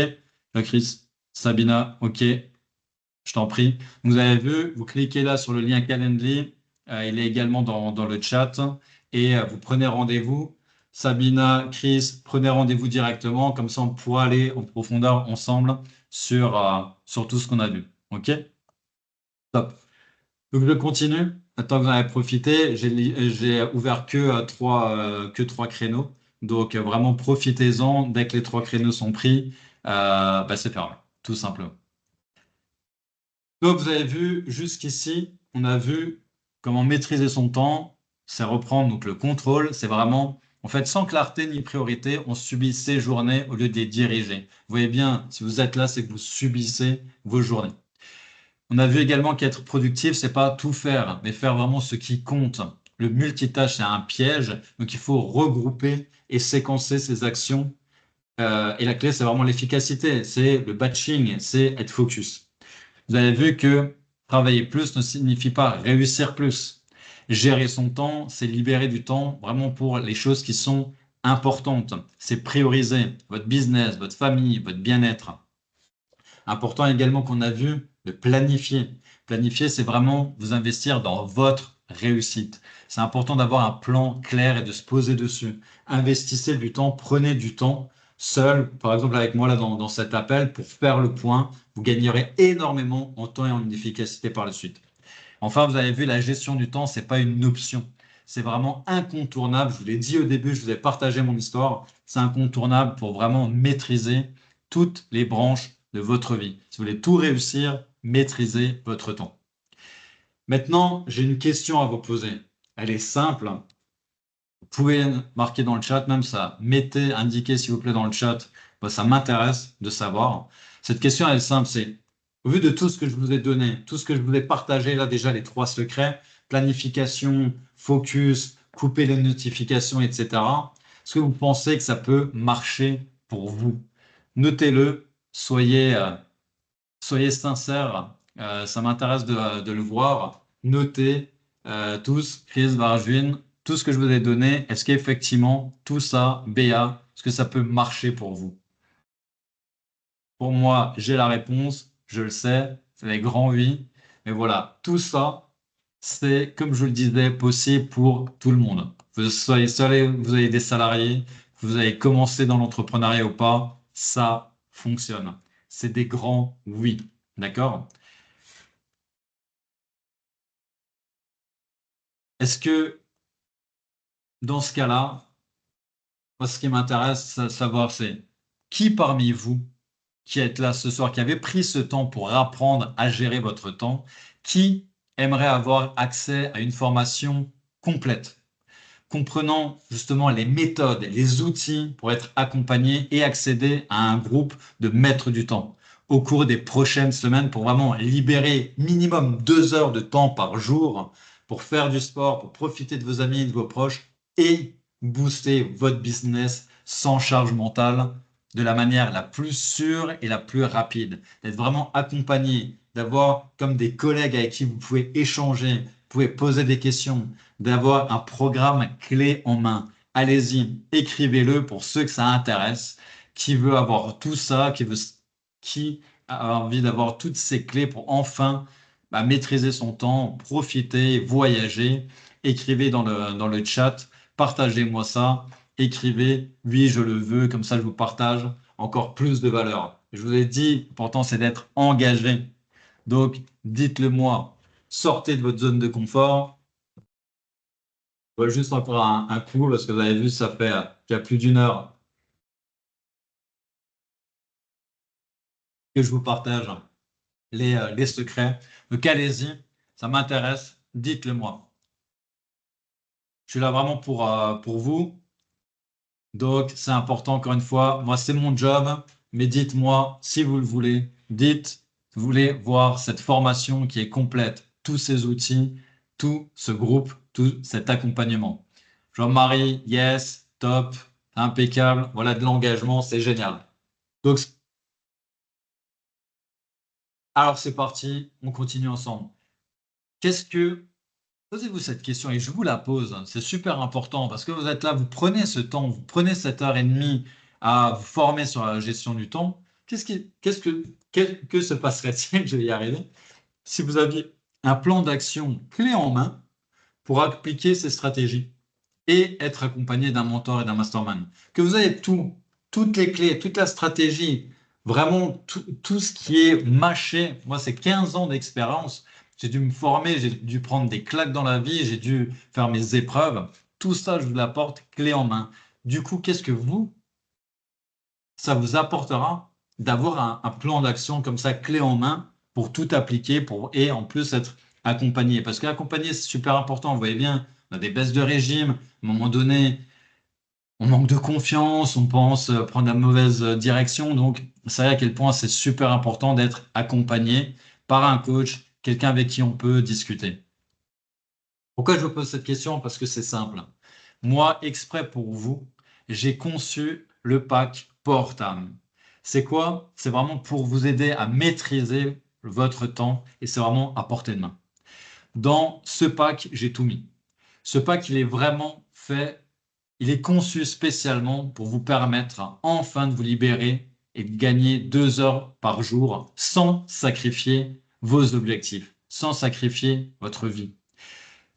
Chris, Sabina, OK, je t'en prie. Vous avez vu, vous cliquez là sur le lien Calendly. Il est également dans le chat. Et vous prenez rendez-vous. Sabina, Chris, prenez rendez-vous directement. Comme ça, on pourra aller en profondeur ensemble sur tout ce qu'on a vu. OK? Top. Donc, je continue. Maintenant que vous en avez profité, j'ai ouvert que trois créneaux. Donc, vraiment, profitez-en. Dès que les 3 créneaux sont pris, c'est fermé, tout simplement. Donc, vous avez vu jusqu'ici, on a vu comment maîtriser son temps, c'est reprendre donc le contrôle, c'est vraiment, en fait, sans clarté ni priorité, on subit ses journées au lieu de les diriger. Vous voyez bien, si vous êtes là, c'est que vous subissez vos journées. On a vu également qu'être productif, c'est pas tout faire, mais faire vraiment ce qui compte. Le multitâche, c'est un piège, donc il faut regrouper et séquencer ses actions. Et la clé, c'est vraiment l'efficacité, c'est le batching, c'est être focus. Vous avez vu que travailler plus ne signifie pas réussir plus. Gérer son temps, c'est libérer du temps vraiment pour les choses qui sont importantes. C'est prioriser votre business, votre famille, votre bien-être. Important également qu'on a vu de planifier. Planifier, c'est vraiment vous investir dans votre réussite. C'est important d'avoir un plan clair et de se poser dessus. Investissez du temps, prenez du temps seul, par exemple avec moi là dans cet appel, pour faire le point. Vous gagnerez énormément en temps et en efficacité par la suite. Enfin, vous avez vu, la gestion du temps, c'est pas une option. C'est vraiment incontournable. Je vous l'ai dit au début, je vous ai partagé mon histoire. C'est incontournable pour vraiment maîtriser toutes les branches de votre vie. Si vous voulez tout réussir, maîtrisez votre temps. Maintenant, j'ai une question à vous poser. Elle est simple. Vous pouvez marquer dans le chat, même ça. Indiquez s'il vous plaît dans le chat. Ça m'intéresse de savoir. Cette question, elle est simple. C'est, au vu de tout ce que je vous ai donné, tout ce que je vous ai partagé, là déjà les 3 secrets, planification, focus, couper les notifications, etc. Est-ce que vous pensez que ça peut marcher pour vous? Notez-le, soyez sincères. Ça m'intéresse de le voir. Notez tous, Chris, Barjuin, tout ce que je vous ai donné. Est-ce qu'effectivement, tout ça, BA, est-ce que ça peut marcher pour vous? Pour moi, j'ai la réponse, je le sais, c'est des grands oui. Mais voilà, tout ça, c'est, comme je le disais, possible pour tout le monde. Vous soyez seul, vous avez des salariés, vous avez commencé dans l'entrepreneuriat ou pas, ça fonctionne. C'est des grands oui. D'accord? Est-ce que dans ce cas-là, moi, ce qui m'intéresse de savoir, c'est qui parmi vous qui êtes là ce soir, qui avez pris ce temps pour apprendre à gérer votre temps, qui aimerait avoir accès à une formation complète, comprenant justement les méthodes, les outils pour être accompagné et accéder à un groupe de maîtres du temps au cours des prochaines semaines pour vraiment libérer minimum 2 heures de temps par jour pour faire du sport, pour profiter de vos amis, de vos proches et booster votre business sans charge mentale de la manière la plus sûre et la plus rapide, d'être vraiment accompagné, d'avoir comme des collègues avec qui vous pouvez échanger, vous pouvez poser des questions, d'avoir un programme clé en main. Allez-y, écrivez-le pour ceux que ça intéresse. qui veut avoir tout ça, qui a envie d'avoir toutes ces clés pour enfin maîtriser son temps, profiter, voyager. Écrivez dans le chat, partagez-moi ça, écrivez, oui, je le veux, comme ça je vous partage encore plus de valeur. Je vous ai dit, pourtant, c'est d'être engagé. Donc, dites-le moi, sortez de votre zone de confort. Je vois juste encore un coup, parce que vous avez vu, ça fait déjà plus d'une heure que je vous partage les secrets. Donc, allez-y, ça m'intéresse, dites-le moi. Je suis là vraiment pour vous. Donc, c'est important, encore une fois. Moi, c'est mon job, mais dites-moi si vous le voulez. Dites, vous voulez voir cette formation qui est complète, tous ces outils, tout ce groupe, tout cet accompagnement. Jean-Marie, yes, top, impeccable. Voilà de l'engagement, c'est génial. Donc, alors c'est parti, on continue ensemble. Qu'est-ce que Posez-vous cette question et je vous la pose. C'est super important parce que vous êtes là, vous prenez ce temps, vous prenez cette heure et demie à vous former sur la gestion du temps. Que se passerait-il, je vais y arriver, si vous aviez un plan d'action clé en main pour appliquer ces stratégies et être accompagné d'un mentor et d'un mastermind? Que vous avez toutes les clés, toute la stratégie, vraiment tout ce qui est mâché. Moi, c'est 15 ans d'expérience. J'ai dû me former, j'ai dû prendre des claques dans la vie, j'ai dû faire mes épreuves. Tout ça, je vous l'apporte clé en main. Du coup, qu'est-ce que ça vous apportera d'avoir un plan d'action comme ça, clé en main, pour tout appliquer et en plus être accompagné? Parce qu'accompagner, c'est super important. Vous voyez bien, on a des baisses de régime. À un moment donné, on manque de confiance, on pense prendre la mauvaise direction. Donc, c'est vrai à quel point c'est super important d'être accompagné par un coach, quelqu'un avec qui on peut discuter. Pourquoi je vous pose cette question? Parce que c'est simple. Moi, exprès pour vous, j'ai conçu le pack Portam. C'est quoi? C'est vraiment pour vous aider à maîtriser votre temps et c'est vraiment à portée de main. Dans ce pack, j'ai tout mis. Ce pack, il est vraiment fait. Il est conçu spécialement pour vous permettre enfin de vous libérer et de gagner 2 heures par jour sans sacrifier vos objectifs, sans sacrifier votre vie.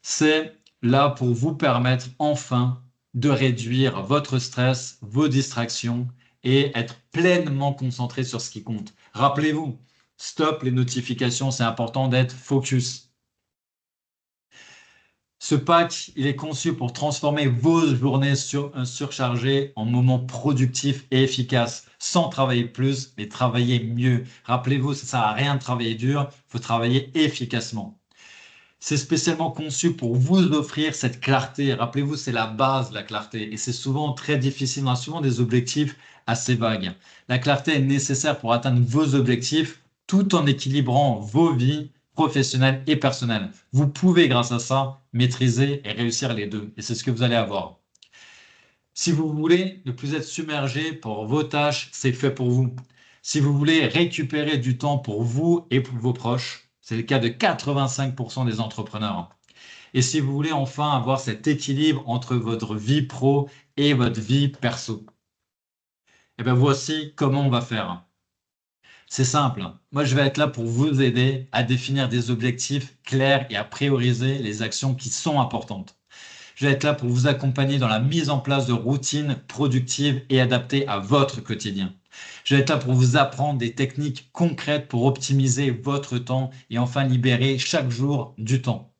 C'est là pour vous permettre enfin de réduire votre stress, vos distractions et être pleinement concentré sur ce qui compte. Rappelez-vous, stop les notifications, c'est important d'être focus. Ce pack, il est conçu pour transformer vos journées surchargées en moments productifs et efficaces, sans travailler plus, mais travailler mieux. Rappelez-vous, ça ne sert à rien de travailler dur, il faut travailler efficacement. C'est spécialement conçu pour vous offrir cette clarté. Rappelez-vous, c'est la base de la clarté et c'est souvent très difficile. On a souvent des objectifs assez vagues. La clarté est nécessaire pour atteindre vos objectifs tout en équilibrant vos vies professionnelles et personnelles. Vous pouvez, grâce à ça, maîtriser et réussir les deux et c'est ce que vous allez avoir. Si vous voulez ne plus être submergé par vos tâches, c'est fait pour vous. Si vous voulez récupérer du temps pour vous et pour vos proches, c'est le cas de 85% des entrepreneurs. Et si vous voulez enfin avoir cet équilibre entre votre vie pro et votre vie perso, et bien voici comment on va faire. C'est simple. Moi, je vais être là pour vous aider à définir des objectifs clairs et à prioriser les actions qui sont importantes. Je vais être là pour vous accompagner dans la mise en place de routines productives et adaptées à votre quotidien. Je vais être là pour vous apprendre des techniques concrètes pour optimiser votre temps et enfin libérer chaque jour du temps.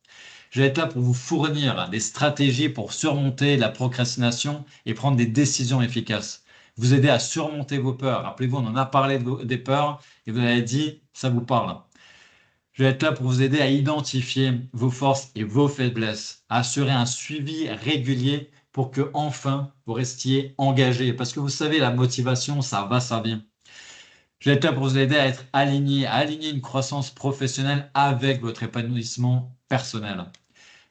Je vais être là pour vous fournir des stratégies pour surmonter la procrastination et prendre des décisions efficaces. Vous aider à surmonter vos peurs. Rappelez-vous, on en a parlé des peurs et vous avez dit, ça vous parle. Je vais être là pour vous aider à identifier vos forces et vos faiblesses, à assurer un suivi régulier pour que enfin vous restiez engagé. Parce que vous savez, la motivation, ça va, ça vient. Je vais être là pour vous aider à être aligné, à aligner une croissance professionnelle avec votre épanouissement personnel.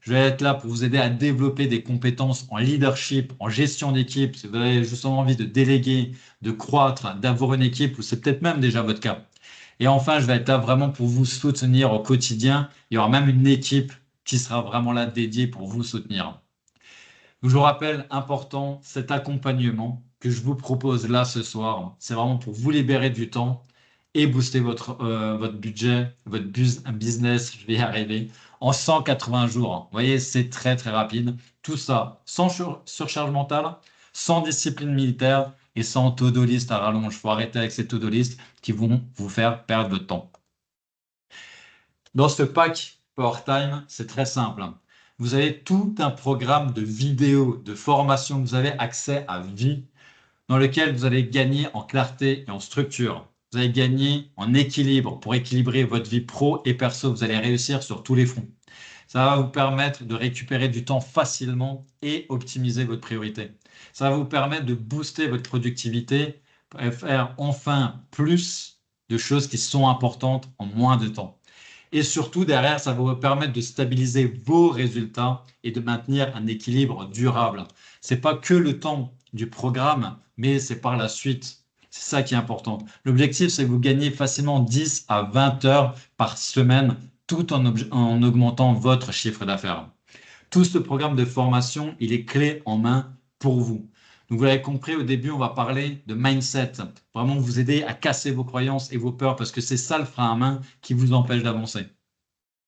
Je vais être là pour vous aider à développer des compétences en leadership, en gestion d'équipe. Si vous avez justement envie de déléguer, de croître, d'avoir une équipe, ou c'est peut-être même déjà votre cas. Et enfin, je vais être là vraiment pour vous soutenir au quotidien. Il y aura même une équipe qui sera vraiment là dédiée pour vous soutenir. Je vous rappelle, important, cet accompagnement, que je vous propose là ce soir, c'est vraiment pour vous libérer du temps et booster votre budget, votre business, je vais y arriver, en 180 jours. Vous voyez, c'est très très rapide. Tout ça sans surcharge mentale, sans discipline militaire et sans to-do list à rallonge. Il faut arrêter avec ces to-do list qui vont vous faire perdre votre temps. Dans ce pack Power Time, c'est très simple. Vous avez tout un programme de vidéos, de formation, vous avez accès à vie, dans lequel vous allez gagner en clarté et en structure. Vous allez gagner en équilibre pour équilibrer votre vie pro et perso. Vous allez réussir sur tous les fronts. Ça va vous permettre de récupérer du temps facilement et optimiser votre priorité. Ça va vous permettre de booster votre productivité et faire enfin plus de choses qui sont importantes en moins de temps. Et surtout, derrière, ça va vous permettre de stabiliser vos résultats et de maintenir un équilibre durable. Ce n'est pas que le temps du programme, mais c'est par la suite. C'est ça qui est important. L'objectif, c'est que vous gagnez facilement 10 à 20 heures par semaine tout en augmentant votre chiffre d'affaires. Tout ce programme de formation, il est clé en main pour vous. Donc, vous l'avez compris, au début, on va parler de mindset. Vraiment vous aider à casser vos croyances et vos peurs parce que c'est ça le frein à main qui vous empêche d'avancer.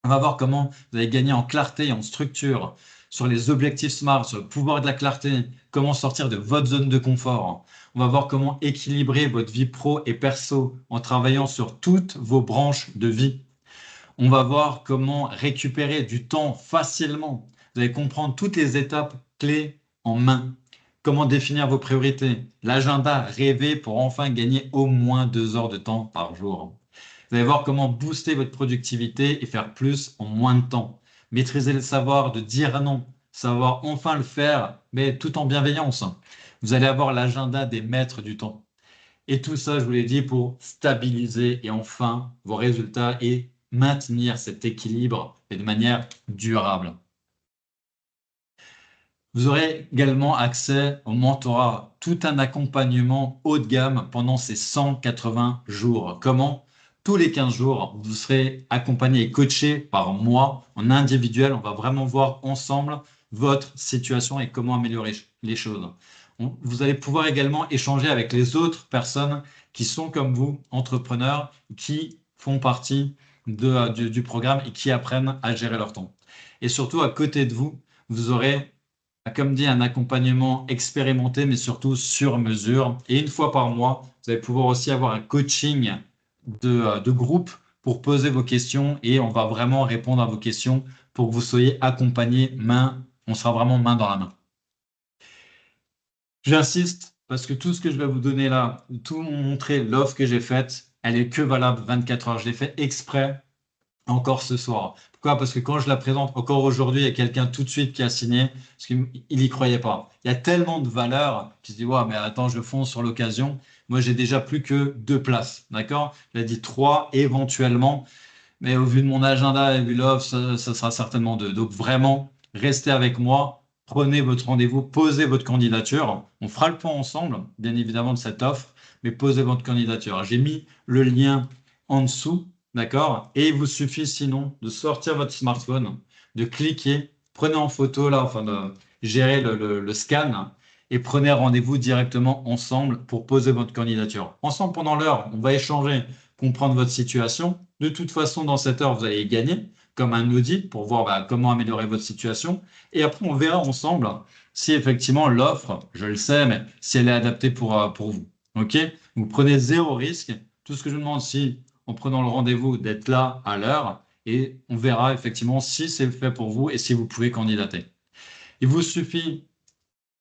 On va voir comment vous allez gagner en clarté et en structure sur les objectifs SMART, sur le pouvoir de la clarté, comment sortir de votre zone de confort. On va voir comment équilibrer votre vie pro et perso en travaillant sur toutes vos branches de vie. On va voir comment récupérer du temps facilement. Vous allez comprendre toutes les étapes clés en main. Comment définir vos priorités, l'agenda rêvé pour enfin gagner au moins 2 heures de temps par jour. Vous allez voir comment booster votre productivité et faire plus en moins de temps. Maîtriser le savoir de dire non, savoir enfin le faire, mais tout en bienveillance. Vous allez avoir l'agenda des maîtres du temps. Et tout ça, je vous l'ai dit, pour stabiliser et enfin vos résultats et maintenir cet équilibre et de manière durable. Vous aurez également accès au mentorat, tout un accompagnement haut de gamme pendant ces 180 jours. Comment? Tous les 15 jours, vous serez accompagné et coaché par moi en individuel. On va vraiment voir ensemble votre situation et comment améliorer les choses. Vous allez pouvoir également échanger avec les autres personnes qui sont comme vous, entrepreneurs, qui font partie du programme et qui apprennent à gérer leur temps. Et surtout, à côté de vous, vous aurez, comme dit, un accompagnement expérimenté, mais surtout sur mesure. Et une fois par mois, vous allez pouvoir aussi avoir un coaching de groupe pour poser vos questions et on va vraiment répondre à vos questions pour que vous soyez accompagnés on sera vraiment main dans la main. J'insiste parce que tout ce que je vais vous donner là, tout montrer l'offre que j'ai faite, elle est que valable 24 heures. Je l'ai fait exprès encore ce soir. Pourquoi? Parce que quand je la présente encore aujourd'hui, il y a quelqu'un tout de suite qui a signé parce qu'il n'y croyait pas. Il y a tellement de valeur qui se dit ouais, mais attends, je fonce sur l'occasion. Moi, j'ai déjà plus que 2 places. D'accord? J'ai dit 3 éventuellement. Mais au vu de mon agenda et vu l'offre, ça sera certainement 2. Donc vraiment, restez avec moi, prenez votre rendez-vous, posez votre candidature. On fera le point ensemble, bien évidemment, de cette offre, mais posez votre candidature. J'ai mis le lien en dessous, d'accord? Et il vous suffit sinon de sortir votre smartphone, de cliquer, prenez en photo là, enfin de gérer le scan et prenez rendez-vous directement ensemble pour poser votre candidature. Ensemble pendant l'heure, on va échanger, comprendre votre situation. De toute façon, dans cette heure, vous allez gagner comme un audit pour voir comment améliorer votre situation. Et après, on verra ensemble si effectivement l'offre, je le sais, mais si elle est adaptée pour vous. OK? Vous prenez 0 risque. Tout ce que je vous demande, si en prenant le rendez-vous, d'être là à l'heure et on verra effectivement si c'est fait pour vous et si vous pouvez candidater. Il vous suffit,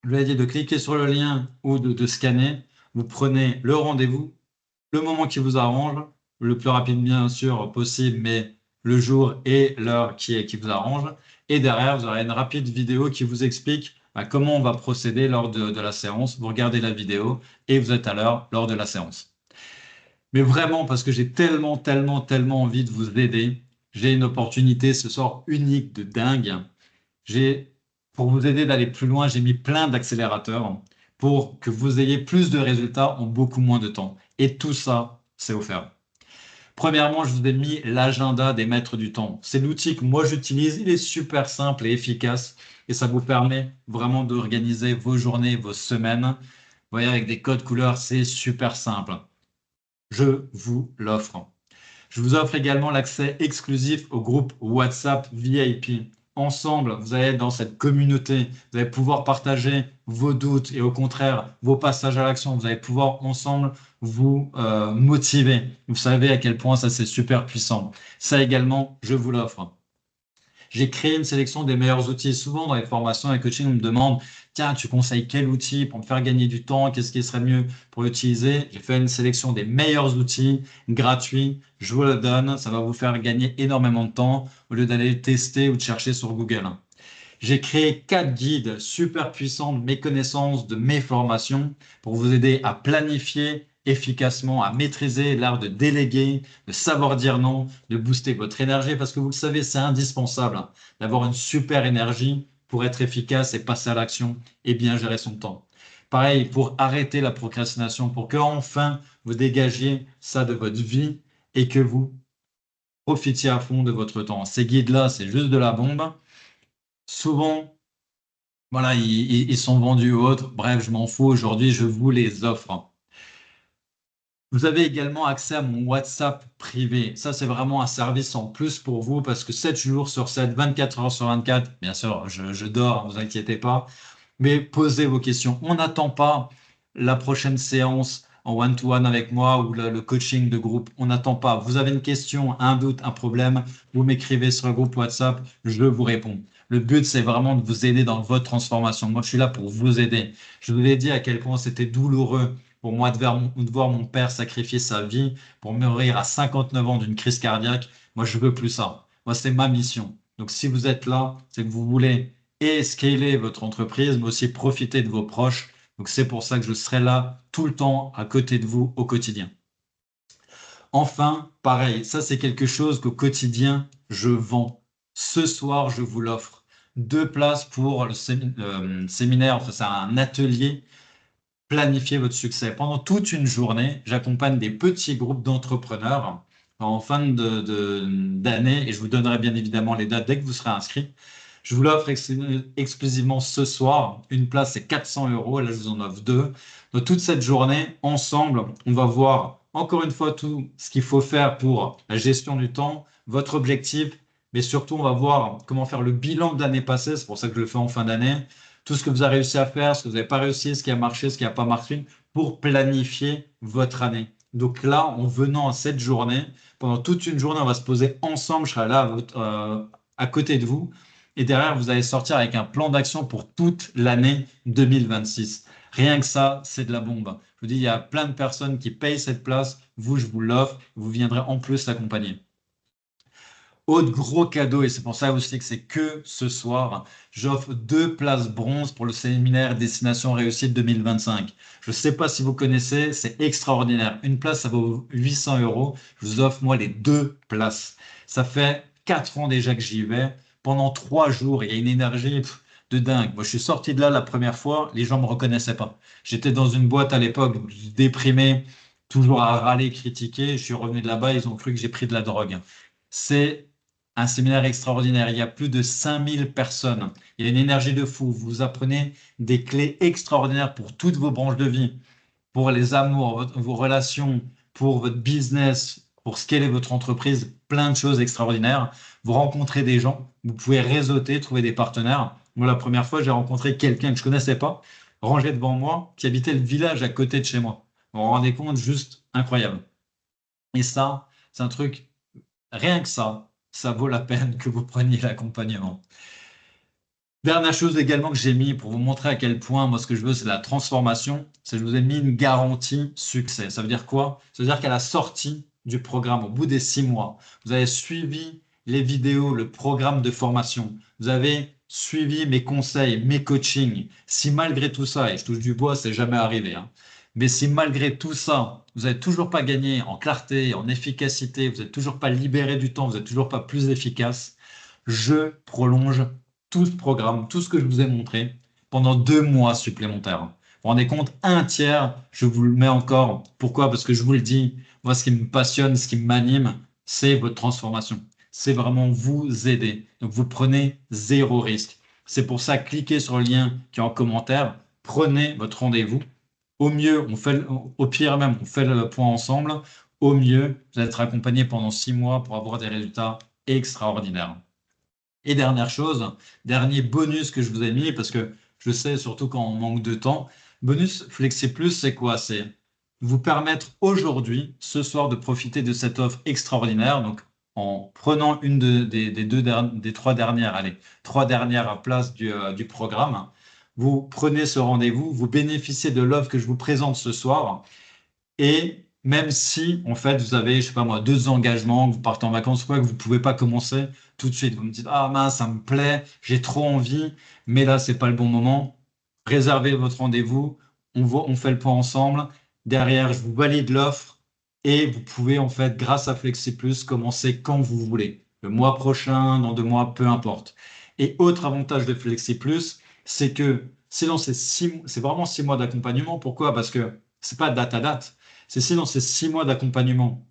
je vous l'ai dit, de cliquer sur le lien ou de scanner. Vous prenez le rendez-vous, le moment qui vous arrange, le plus rapide bien sûr possible, mais le jour et l'heure qui vous arrange. Et derrière, vous aurez une rapide vidéo qui vous explique comment on va procéder lors de la séance. Vous regardez la vidéo et vous êtes à l'heure lors de la séance. Mais vraiment, parce que j'ai tellement, tellement, tellement envie de vous aider, j'ai une opportunité ce soir unique de dingue. Pour vous aider d'aller plus loin, j'ai mis plein d'accélérateurs pour que vous ayez plus de résultats en beaucoup moins de temps. Et tout ça, c'est offert. Premièrement, je vous ai mis l'agenda des maîtres du temps. C'est l'outil que moi j'utilise. Il est super simple et efficace et ça vous permet vraiment d'organiser vos journées, vos semaines voyez, avec des codes couleurs, c'est super simple. Je vous l'offre. Je vous offre également l'accès exclusif au groupe WhatsApp VIP. Ensemble, vous allez être dans cette communauté, vous allez pouvoir partager vos doutes et au contraire vos passages à l'action. Vous allez pouvoir ensemble vous motiver. Vous savez à quel point ça c'est super puissant. Ça également, je vous l'offre. J'ai créé une sélection des meilleurs outils. Souvent, dans les formations et coaching, on me demande, tiens, tu conseilles quel outil pour me faire gagner du temps? Qu'est-ce qui serait mieux pour l'utiliser? J'ai fait une sélection des meilleurs outils gratuits. Je vous le donne. Ça va vous faire gagner énormément de temps au lieu d'aller le tester ou de chercher sur Google. J'ai créé 4 guides super puissants de mes connaissances, de mes formations pour vous aider à planifier efficacement, à maîtriser l'art de déléguer, de savoir dire non, de booster votre énergie parce que vous le savez, c'est indispensable d'avoir une super énergie pour être efficace et passer à l'action et bien gérer son temps. Pareil, pour arrêter la procrastination, pour que enfin vous dégagiez ça de votre vie et que vous profitiez à fond de votre temps. Ces guides-là, c'est juste de la bombe. Souvent, voilà, ils sont vendus ou autres. Bref, je m'en fous. Aujourd'hui, je vous les offre. Vous avez également accès à mon WhatsApp privé. Ça, c'est vraiment un service en plus pour vous parce que 7 jours sur 7, 24 heures sur 24, bien sûr, je dors, ne vous inquiétez pas, mais posez vos questions. On n'attend pas la prochaine séance en one-to-one avec moi ou le coaching de groupe. On n'attend pas. Vous avez une question, un doute, un problème, vous m'écrivez sur le groupe WhatsApp, je vous réponds. Le but, c'est vraiment de vous aider dans votre transformation. Moi, je suis là pour vous aider. Je vous ai dit à quel point c'était douloureux pour moi de voir mon père sacrifier sa vie pour mourir à 59 ans d'une crise cardiaque. Moi, je veux plus ça. Moi, c'est ma mission. Donc, si vous êtes là, c'est que vous voulez et scaler votre entreprise, mais aussi profiter de vos proches. Donc, c'est pour ça que je serai là tout le temps à côté de vous au quotidien. Enfin, pareil, ça c'est quelque chose qu'au quotidien, je vends. Ce soir, je vous l'offre. 2 places pour le séminaire, enfin c'est un atelier planifier votre succès. Pendant toute une journée, j'accompagne des petits groupes d'entrepreneurs en fin d'année et je vous donnerai bien évidemment les dates dès que vous serez inscrit. Je vous l'offre exclusivement ce soir. Une place, c'est 400 euros. Là, je vous en offre 2. Donc, toute cette journée, ensemble, on va voir encore une fois tout ce qu'il faut faire pour la gestion du temps, votre objectif, mais surtout, on va voir comment faire le bilan de l'année passée. C'est pour ça que je le fais en fin d'année. Tout ce que vous avez réussi à faire, ce que vous n'avez pas réussi, ce qui a marché, ce qui n'a pas marché, pour planifier votre année. Donc là, en venant à cette journée, pendant toute une journée, on va se poser ensemble. Je serai là à côté de vous et derrière, vous allez sortir avec un plan d'action pour toute l'année 2026. Rien que ça, c'est de la bombe. Je vous dis, il y a plein de personnes qui payent cette place. Vous, je vous l'offre. Vous viendrez en plus l'accompagner. Autre gros cadeau, et c'est pour ça aussi que c'est que ce soir, j'offre 2 places bronze pour le séminaire Destination Réussite 2025. Je ne sais pas si vous connaissez, c'est extraordinaire. Une place, ça vaut 800 euros. Je vous offre, moi, les 2 places. Ça fait 4 ans déjà que j'y vais. Pendant 3 jours, il y a une énergie de dingue. Moi, je suis sorti de là la première fois, les gens ne me reconnaissaient pas. J'étais dans une boîte à l'époque, déprimé, toujours à râler, critiquer. Je suis revenu de là-bas, ils ont cru que j'ai pris de la drogue. C'est un séminaire extraordinaire. Il y a plus de 5000 personnes. Il y a une énergie de fou. Vous apprenez des clés extraordinaires pour toutes vos branches de vie, pour les amours, vos relations, pour votre business, pour scaler votre entreprise. Plein de choses extraordinaires. Vous rencontrez des gens. Vous pouvez réseauter, trouver des partenaires. Moi, la première fois, j'ai rencontré quelqu'un que je connaissais pas, rangé devant moi, qui habitait le village à côté de chez moi. Vous vous rendez compte, juste incroyable. Et ça, c'est un truc, rien que ça vaut la peine que vous preniez l'accompagnement. Dernière chose également que j'ai mis pour vous montrer à quel point, moi, ce que je veux, c'est de la transformation, c'est que je vous ai mis une garantie succès. Ça veut dire quoi? Ça veut dire qu'à la sortie du programme, au bout des 6 mois, vous avez suivi les vidéos, le programme de formation, vous avez suivi mes conseils, mes coachings. Si malgré tout ça, et je touche du bois, c'est jamais arrivé, hein, mais si malgré tout ça, vous n'avez toujours pas gagné en clarté, en efficacité, vous n'êtes toujours pas libéré du temps, vous n'êtes toujours pas plus efficace, je prolonge tout ce programme, tout ce que je vous ai montré pendant 2 mois supplémentaires. Vous vous rendez compte, un tiers, je vous le mets encore. Pourquoi? Parce que je vous le dis, moi, ce qui me passionne, ce qui m'anime, c'est votre transformation. C'est vraiment vous aider. Donc, vous prenez 0 risque. C'est pour ça, cliquez sur le lien qui est en commentaire, prenez votre rendez-vous Au mieux, au pire même, on fait le point ensemble. Au mieux, vous allez être accompagné pendant 6 mois pour avoir des résultats extraordinaires. Et dernière chose, dernier bonus que je vous ai mis, parce que je sais, surtout quand on manque de temps, bonus Flexi Plus, c'est quoi? C'est vous permettre aujourd'hui, ce soir, de profiter de cette offre extraordinaire. Donc, en prenant une des trois dernières, allez, trois dernières places du programme, vous prenez ce rendez-vous, vous bénéficiez de l'offre que je vous présente ce soir. Et même si, en fait, vous avez, je sais pas moi, deux engagements, que vous partez en vacances ou quoi, que vous pouvez pas commencer tout de suite. Vous me dites, ah mince, ça me plaît, j'ai trop envie, mais là, c'est pas le bon moment. Réservez votre rendez-vous, on fait le point ensemble. Derrière, je vous valide l'offre et vous pouvez, en fait, grâce à FlexiPlus, commencer quand vous voulez. Le mois prochain, dans 2 mois, peu importe. Et autre avantage de FlexiPlus, c'est que sinon, c'est vraiment 6 mois d'accompagnement. Pourquoi? Parce que c'est pas date à date. C'est sinon, c'est 6 mois d'accompagnement.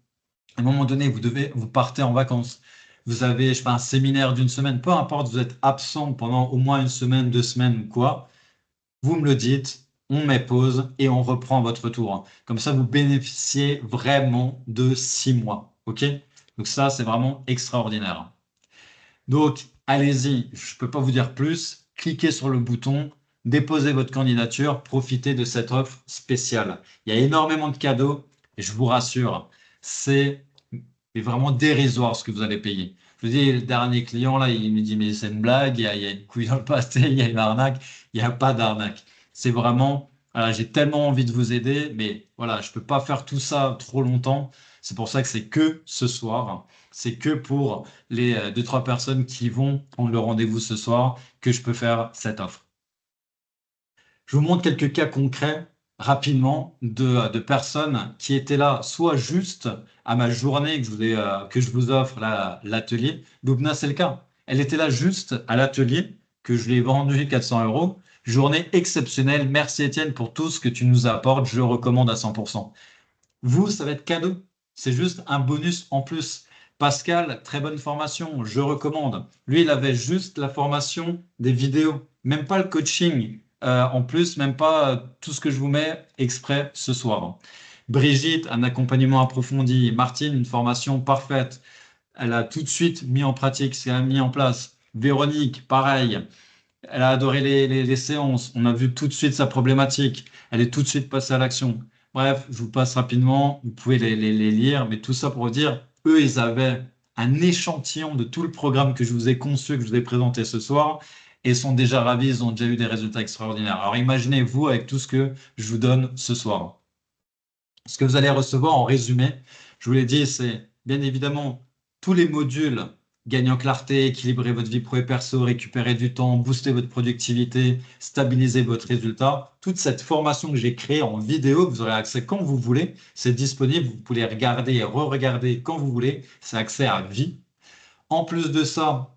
À un moment donné, vous partez en vacances. Vous avez, je sais pas, un séminaire d'une semaine, peu importe, vous êtes absent pendant au moins une semaine, 2 semaines ou quoi. Vous me le dites, on met pause et on reprend votre tour. Comme ça, vous bénéficiez vraiment de 6 mois. OK? Donc ça, c'est vraiment extraordinaire. Donc, allez-y, je ne peux pas vous dire plus. Cliquez sur le bouton, déposez votre candidature, profitez de cette offre spéciale. Il y a énormément de cadeaux et je vous rassure, c'est vraiment dérisoire ce que vous allez payer. Je vous dis, le dernier client, là, il me dit, mais c'est une blague, il y a une couille dans le pâté, il y a une arnaque. Il n'y a pas d'arnaque. C'est vraiment, voilà, j'ai tellement envie de vous aider, mais voilà, je ne peux pas faire tout ça trop longtemps. C'est pour ça que c'est que ce soir. C'est que pour les deux, trois personnes qui vont prendre le rendez-vous ce soir que je peux faire cette offre. Je vous montre quelques cas concrets rapidement de personnes qui étaient là, soit juste à ma journée que je vous offre l'atelier. Loubna, c'est le cas. Elle était là juste à l'atelier que je lui ai vendu 400 euros. Journée exceptionnelle. Merci Étienne pour tout ce que tu nous apportes. Je le recommande à 100%. Vous, ça va être cadeau. C'est juste un bonus en plus. Pascal, très bonne formation, je recommande. Lui, il avait juste la formation des vidéos, même pas le coaching. En plus, même pas tout ce que je vous mets exprès ce soir. Brigitte, un accompagnement approfondi. Martine, une formation parfaite. Elle a tout de suite mis en pratique ce qu'elle a mis en place. Véronique, pareil. Elle a adoré les séances. On a vu tout de suite sa problématique. Elle est tout de suite passée à l'action. Bref, je vous passe rapidement. Vous pouvez les lire, mais tout ça pour vous dire, eux, ils avaient un échantillon de tout le programme que je vous ai conçu, que je vous ai présenté ce soir, et sont déjà ravis. Ils ont déjà eu des résultats extraordinaires. Alors imaginez-vous avec tout ce que je vous donne ce soir. Ce que vous allez recevoir en résumé, je vous l'ai dit, c'est bien évidemment tous les modules gagner en clarté, équilibrer votre vie pro et perso, récupérer du temps, booster votre productivité, stabiliser votre résultat. Toute cette formation que j'ai créée en vidéo, que vous aurez accès quand vous voulez, c'est disponible. Vous pouvez regarder et re-regarder quand vous voulez. C'est accès à vie. En plus de ça,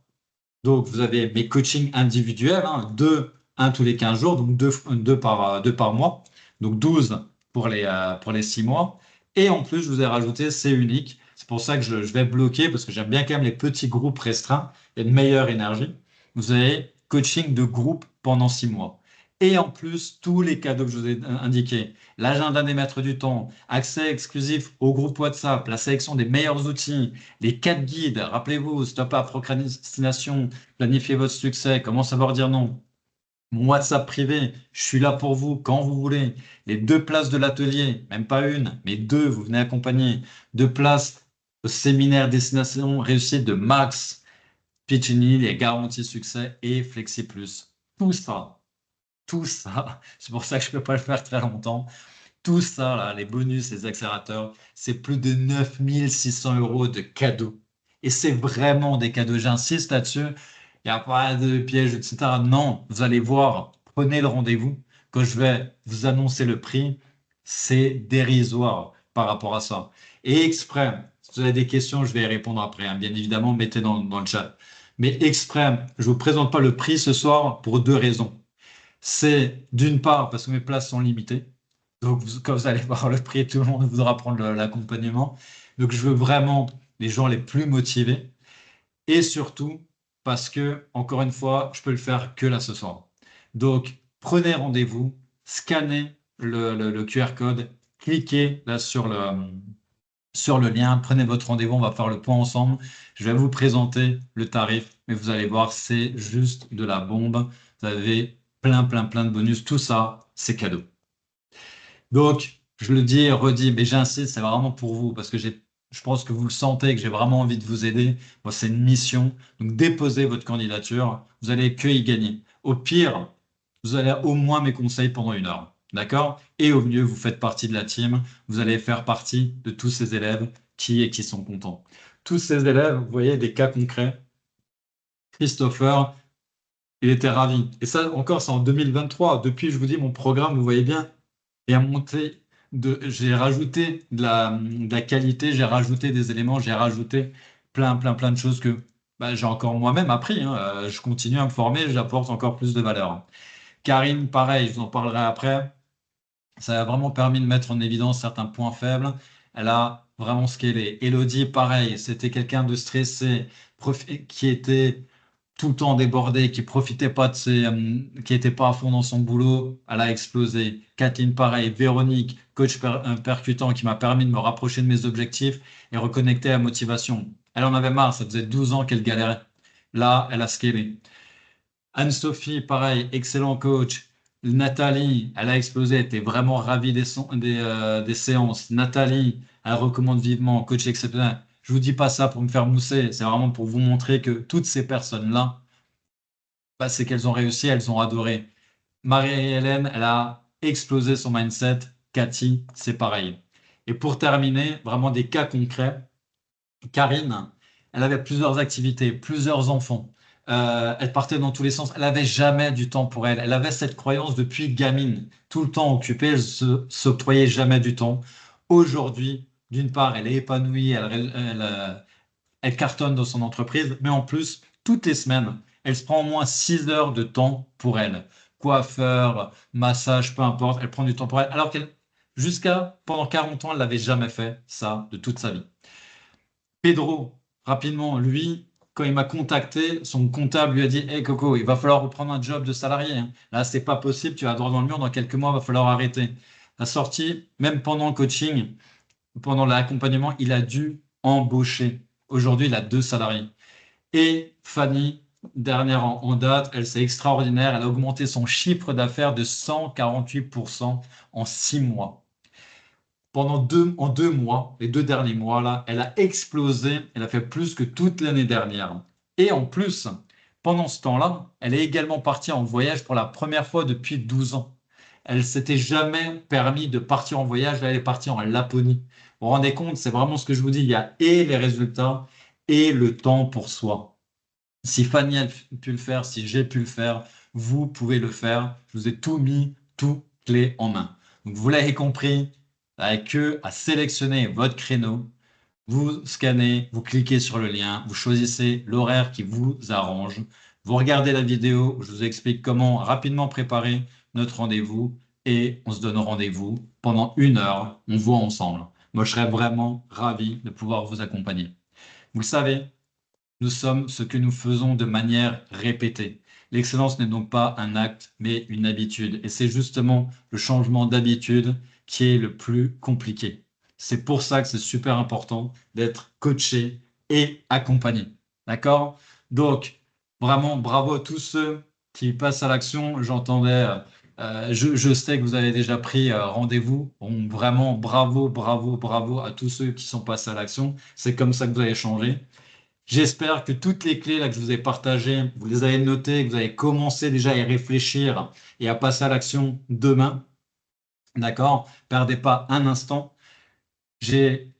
donc vous avez mes coachings individuels, un tous les 15 jours, donc deux par mois, donc 12 pour les 6 mois. Et en plus, je vous ai rajouté, c'est unique. C'est pour ça que je vais bloquer, parce que j'aime bien quand même les petits groupes restreints. Il y a une meilleure énergie. Vous avez coaching de groupe pendant 6 mois. Et en plus, tous les cadeaux que je vous ai indiqués, l'agenda des maîtres du temps, accès exclusif au groupe WhatsApp, la sélection des meilleurs outils, les 4 guides, rappelez-vous, stop à procrastination, planifiez votre succès, comment savoir dire non. Mon WhatsApp privé, je suis là pour vous quand vous voulez. Les 2 places de l'atelier, même pas une, mais 2, vous venez accompagner. 2 places au séminaire destination réussite de Max, Pitchini, les garanties succès et Flexi Plus. Tout ça, c'est pour ça que je ne peux pas le faire très longtemps. Tout ça, là, les bonus, les accélérateurs, c'est plus de 9600 euros de cadeaux. Et c'est vraiment des cadeaux. J'insiste là-dessus. Il n'y a pas de piège, etc. Non, vous allez voir, prenez le rendez-vous. Quand je vais vous annoncer le prix, c'est dérisoire par rapport à ça. Et exprès, si vous avez des questions, je vais y répondre après, hein. Bien évidemment, mettez dans le chat. Mais exprès, je ne vous présente pas le prix ce soir pour 2 raisons. C'est d'une part parce que mes places sont limitées. Donc, quand vous allez voir le prix, tout le monde voudra prendre l'accompagnement. Donc, je veux vraiment les gens les plus motivés. Et surtout, parce que, encore une fois, je peux le faire que là ce soir. Donc, prenez rendez-vous, scannez le QR code, cliquez là sur le lien, prenez votre rendez-vous, on va faire le point ensemble. Je vais vous présenter le tarif, mais vous allez voir, c'est juste de la bombe. Vous avez plein de bonus. Tout ça, c'est cadeau. Donc, je le dis et redis, mais j'insiste, c'est vraiment pour vous parce que je pense que vous le sentez, que j'ai vraiment envie de vous aider. Moi, c'est une mission. Donc, déposez votre candidature. Vous allez que y gagner. Au pire, vous allez au moins mes conseils pendant 1 heure. D'accord? Et au mieux, vous faites partie de la team. Vous allez faire partie de tous ces élèves qui sont contents. Tous ces élèves, vous voyez, des cas concrets. Christopher, il était ravi. Et ça, encore, c'est en 2023. Depuis, je vous dis, mon programme, vous voyez bien, et à monter j'ai rajouté de la qualité, j'ai rajouté des éléments, j'ai rajouté plein de choses que bah, j'ai encore moi-même appris, hein. Je continue à me former, j'apporte encore plus de valeur. Karine, pareil, je vous en parlerai après. Ça a vraiment permis de mettre en évidence certains points faibles. Elle a vraiment scalé. Elodie, pareil, c'était quelqu'un de stressé, qui était tout le temps débordé, qui profitait pas qui était pas à fond dans son boulot, elle a explosé. Kathleen, pareil. Véronique, coach percutant, qui m'a permis de me rapprocher de mes objectifs et reconnecter à la motivation. Elle en avait marre, ça faisait 12 ans qu'elle galérait. Là, elle a scalé. Anne-Sophie, pareil, excellent coach. Nathalie, elle a explosé, elle était vraiment ravie des séances. Nathalie, elle recommande vivement, coach exceptionnel. Je vous dis pas ça pour me faire mousser, c'est vraiment pour vous montrer que toutes ces personnes-là, bah, c'est qu'elles ont réussi, elles ont adoré. Marie-Hélène, elle a explosé son mindset. Cathy, c'est pareil. Et pour terminer, vraiment des cas concrets. Karine, elle avait plusieurs activités, plusieurs enfants. Elle partait dans tous les sens. Elle n'avait jamais du temps pour elle. Elle avait cette croyance depuis gamine, tout le temps occupée. Elle s'octroyait jamais du temps. Aujourd'hui, d'une part, elle est épanouie, elle cartonne dans son entreprise, mais en plus, toutes les semaines, elle se prend au moins 6 heures de temps pour elle. Coiffeur, massage, peu importe, elle prend du temps pour elle. Alors qu'elle, jusqu'à pendant 40 ans, elle n'avait jamais fait ça de toute sa vie. Pedro, rapidement, lui, quand il m'a contacté, son comptable lui a dit: Hey Coco, il va falloir reprendre un job de salarié, hein. Là, c'est pas possible, tu vas droit dans le mur, dans quelques mois, il va falloir arrêter. La sortie, même pendant le coaching, pendant l'accompagnement, il a dû embaucher. Aujourd'hui, il a 2 salariés. Et Fanny, dernière en date, elle c'est extraordinaire. Elle a augmenté son chiffre d'affaires de 148% en 6 mois. En 2 mois, les 2 derniers mois, là, elle a explosé. Elle a fait plus que toute l'année dernière. Et en plus, pendant ce temps-là, elle est également partie en voyage pour la première fois depuis 12 ans. Elle s'était jamais permis de partir en voyage. Là, elle est partie en Laponie. Vous vous rendez compte, c'est vraiment ce que je vous dis. Il y a et les résultats et le temps pour soi. Si Fanny a pu le faire, si j'ai pu le faire, vous pouvez le faire. Je vous ai tout mis, tout clé en main. Donc, vous l'avez compris, avec que à sélectionner votre créneau, vous scannez, vous cliquez sur le lien, vous choisissez l'horaire qui vous arrange, vous regardez la vidéo où je vous explique comment rapidement préparer notre rendez-vous et on se donne rendez-vous pendant 1 heure, on voit ensemble. Moi, je serais vraiment ravi de pouvoir vous accompagner. Vous le savez, nous sommes ce que nous faisons de manière répétée. L'excellence n'est donc pas un acte, mais une habitude. Et c'est justement le changement d'habitude qui est le plus compliqué. C'est pour ça que c'est super important d'être coaché et accompagné. D'accord? Donc, vraiment, bravo à tous ceux qui passent à l'action. Je sais que vous avez déjà pris rendez-vous. Bon, vraiment, bravo à tous ceux qui sont passés à l'action. C'est comme ça que vous allez changer. J'espère que toutes les clés là, que je vous ai partagées, vous les avez notées, que vous avez commencé déjà à y réfléchir et à passer à l'action demain. D'accord? Perdez pas un instant. J'ai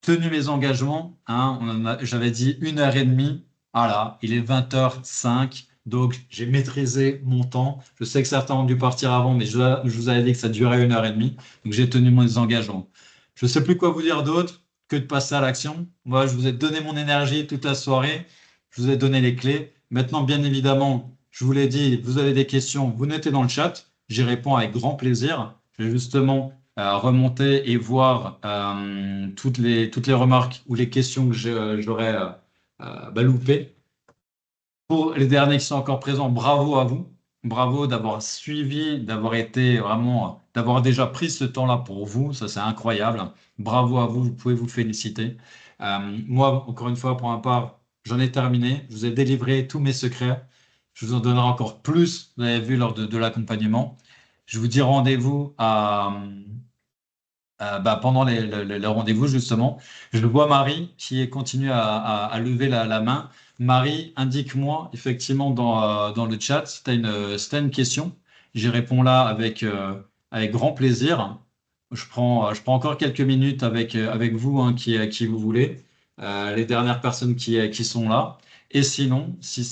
tenu mes engagements, hein. J'avais dit 1 heure et demie. Voilà, il est 20h05. Donc, j'ai maîtrisé mon temps. Je sais que certains ont dû partir avant, mais je vous avais dit que ça durait 1 heure et demie. Donc, j'ai tenu mes engagements. Je ne sais plus quoi vous dire d'autre que de passer à l'action. Moi, je vous ai donné mon énergie toute la soirée. Je vous ai donné les clés. Maintenant, bien évidemment, je vous l'ai dit, vous avez des questions, vous notez dans le chat. J'y réponds avec grand plaisir. Je vais justement remonter et voir toutes les remarques ou les questions que j'aurais loupées. Pour les derniers qui sont encore présents, bravo à vous. bravo d'avoir suivi, d'avoir été vraiment, d'avoir déjà pris ce temps-là pour vous. Ça, c'est incroyable. Bravo à vous, vous pouvez vous féliciter. Moi, encore une fois, pour ma part, j'en ai terminé. Je vous ai délivré tous mes secrets. Je vous en donnerai encore plus, vous avez vu, lors de l'accompagnement. Je vous dis rendez-vous pendant les rendez-vous, justement. Je vois Marie qui continue à lever la main. Marie, indique-moi effectivement dans le chat si tu as une question. J'y réponds là avec grand plaisir. Je prends encore quelques minutes avec vous, hein, qui vous voulez, les dernières personnes qui sont là. Et sinon, si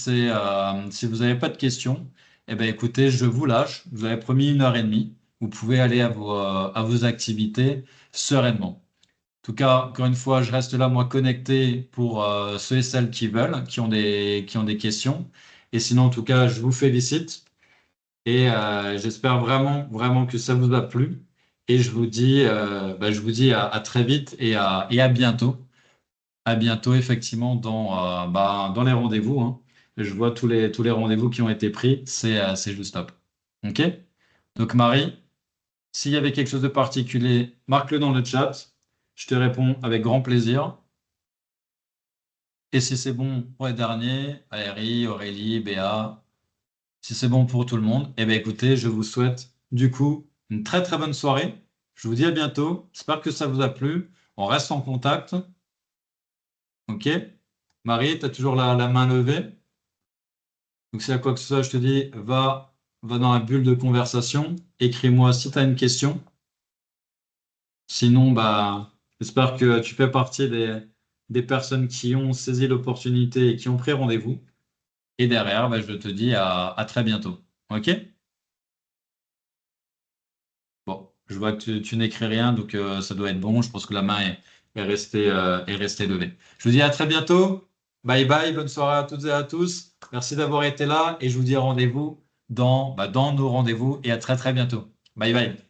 vous n'avez pas de questions, eh ben, écoutez, je vous lâche. Je vous avais promis 1 heure et demie. Vous pouvez aller à vos activités sereinement. En tout cas, encore une fois, je reste là, moi, connecté pour ceux et celles qui veulent, qui ont des questions. Et sinon, en tout cas, je vous félicite et j'espère vraiment, vraiment que ça vous a plu. Et je vous dis à très vite et à bientôt. À bientôt, effectivement, dans les rendez-vous, hein. Je vois tous les rendez-vous qui ont été pris. C'est juste top. OK? Donc, Marie, s'il y avait quelque chose de particulier, marque-le dans le chat. Je te réponds avec grand plaisir. Et si c'est bon pour les derniers, Aérie, Aurélie, Béa, si c'est bon pour tout le monde, eh bien écoutez, je vous souhaite du coup une très très bonne soirée. Je vous dis à bientôt. J'espère que ça vous a plu. On reste en contact. OK? Marie, tu as toujours la main levée. Donc si à quoi que ce soit, je te dis, va dans la bulle de conversation. Écris-moi si tu as une question. Sinon, j'espère que tu fais partie des personnes qui ont saisi l'opportunité et qui ont pris rendez-vous. Et derrière, je te dis à très bientôt. OK? Bon, je vois que tu n'écris rien, donc ça doit être bon. Je pense que la main est restée levée. Je vous dis à très bientôt. Bye bye, bonne soirée à toutes et à tous. Merci d'avoir été là et je vous dis rendez-vous dans nos rendez-vous et à très très bientôt. Bye bye.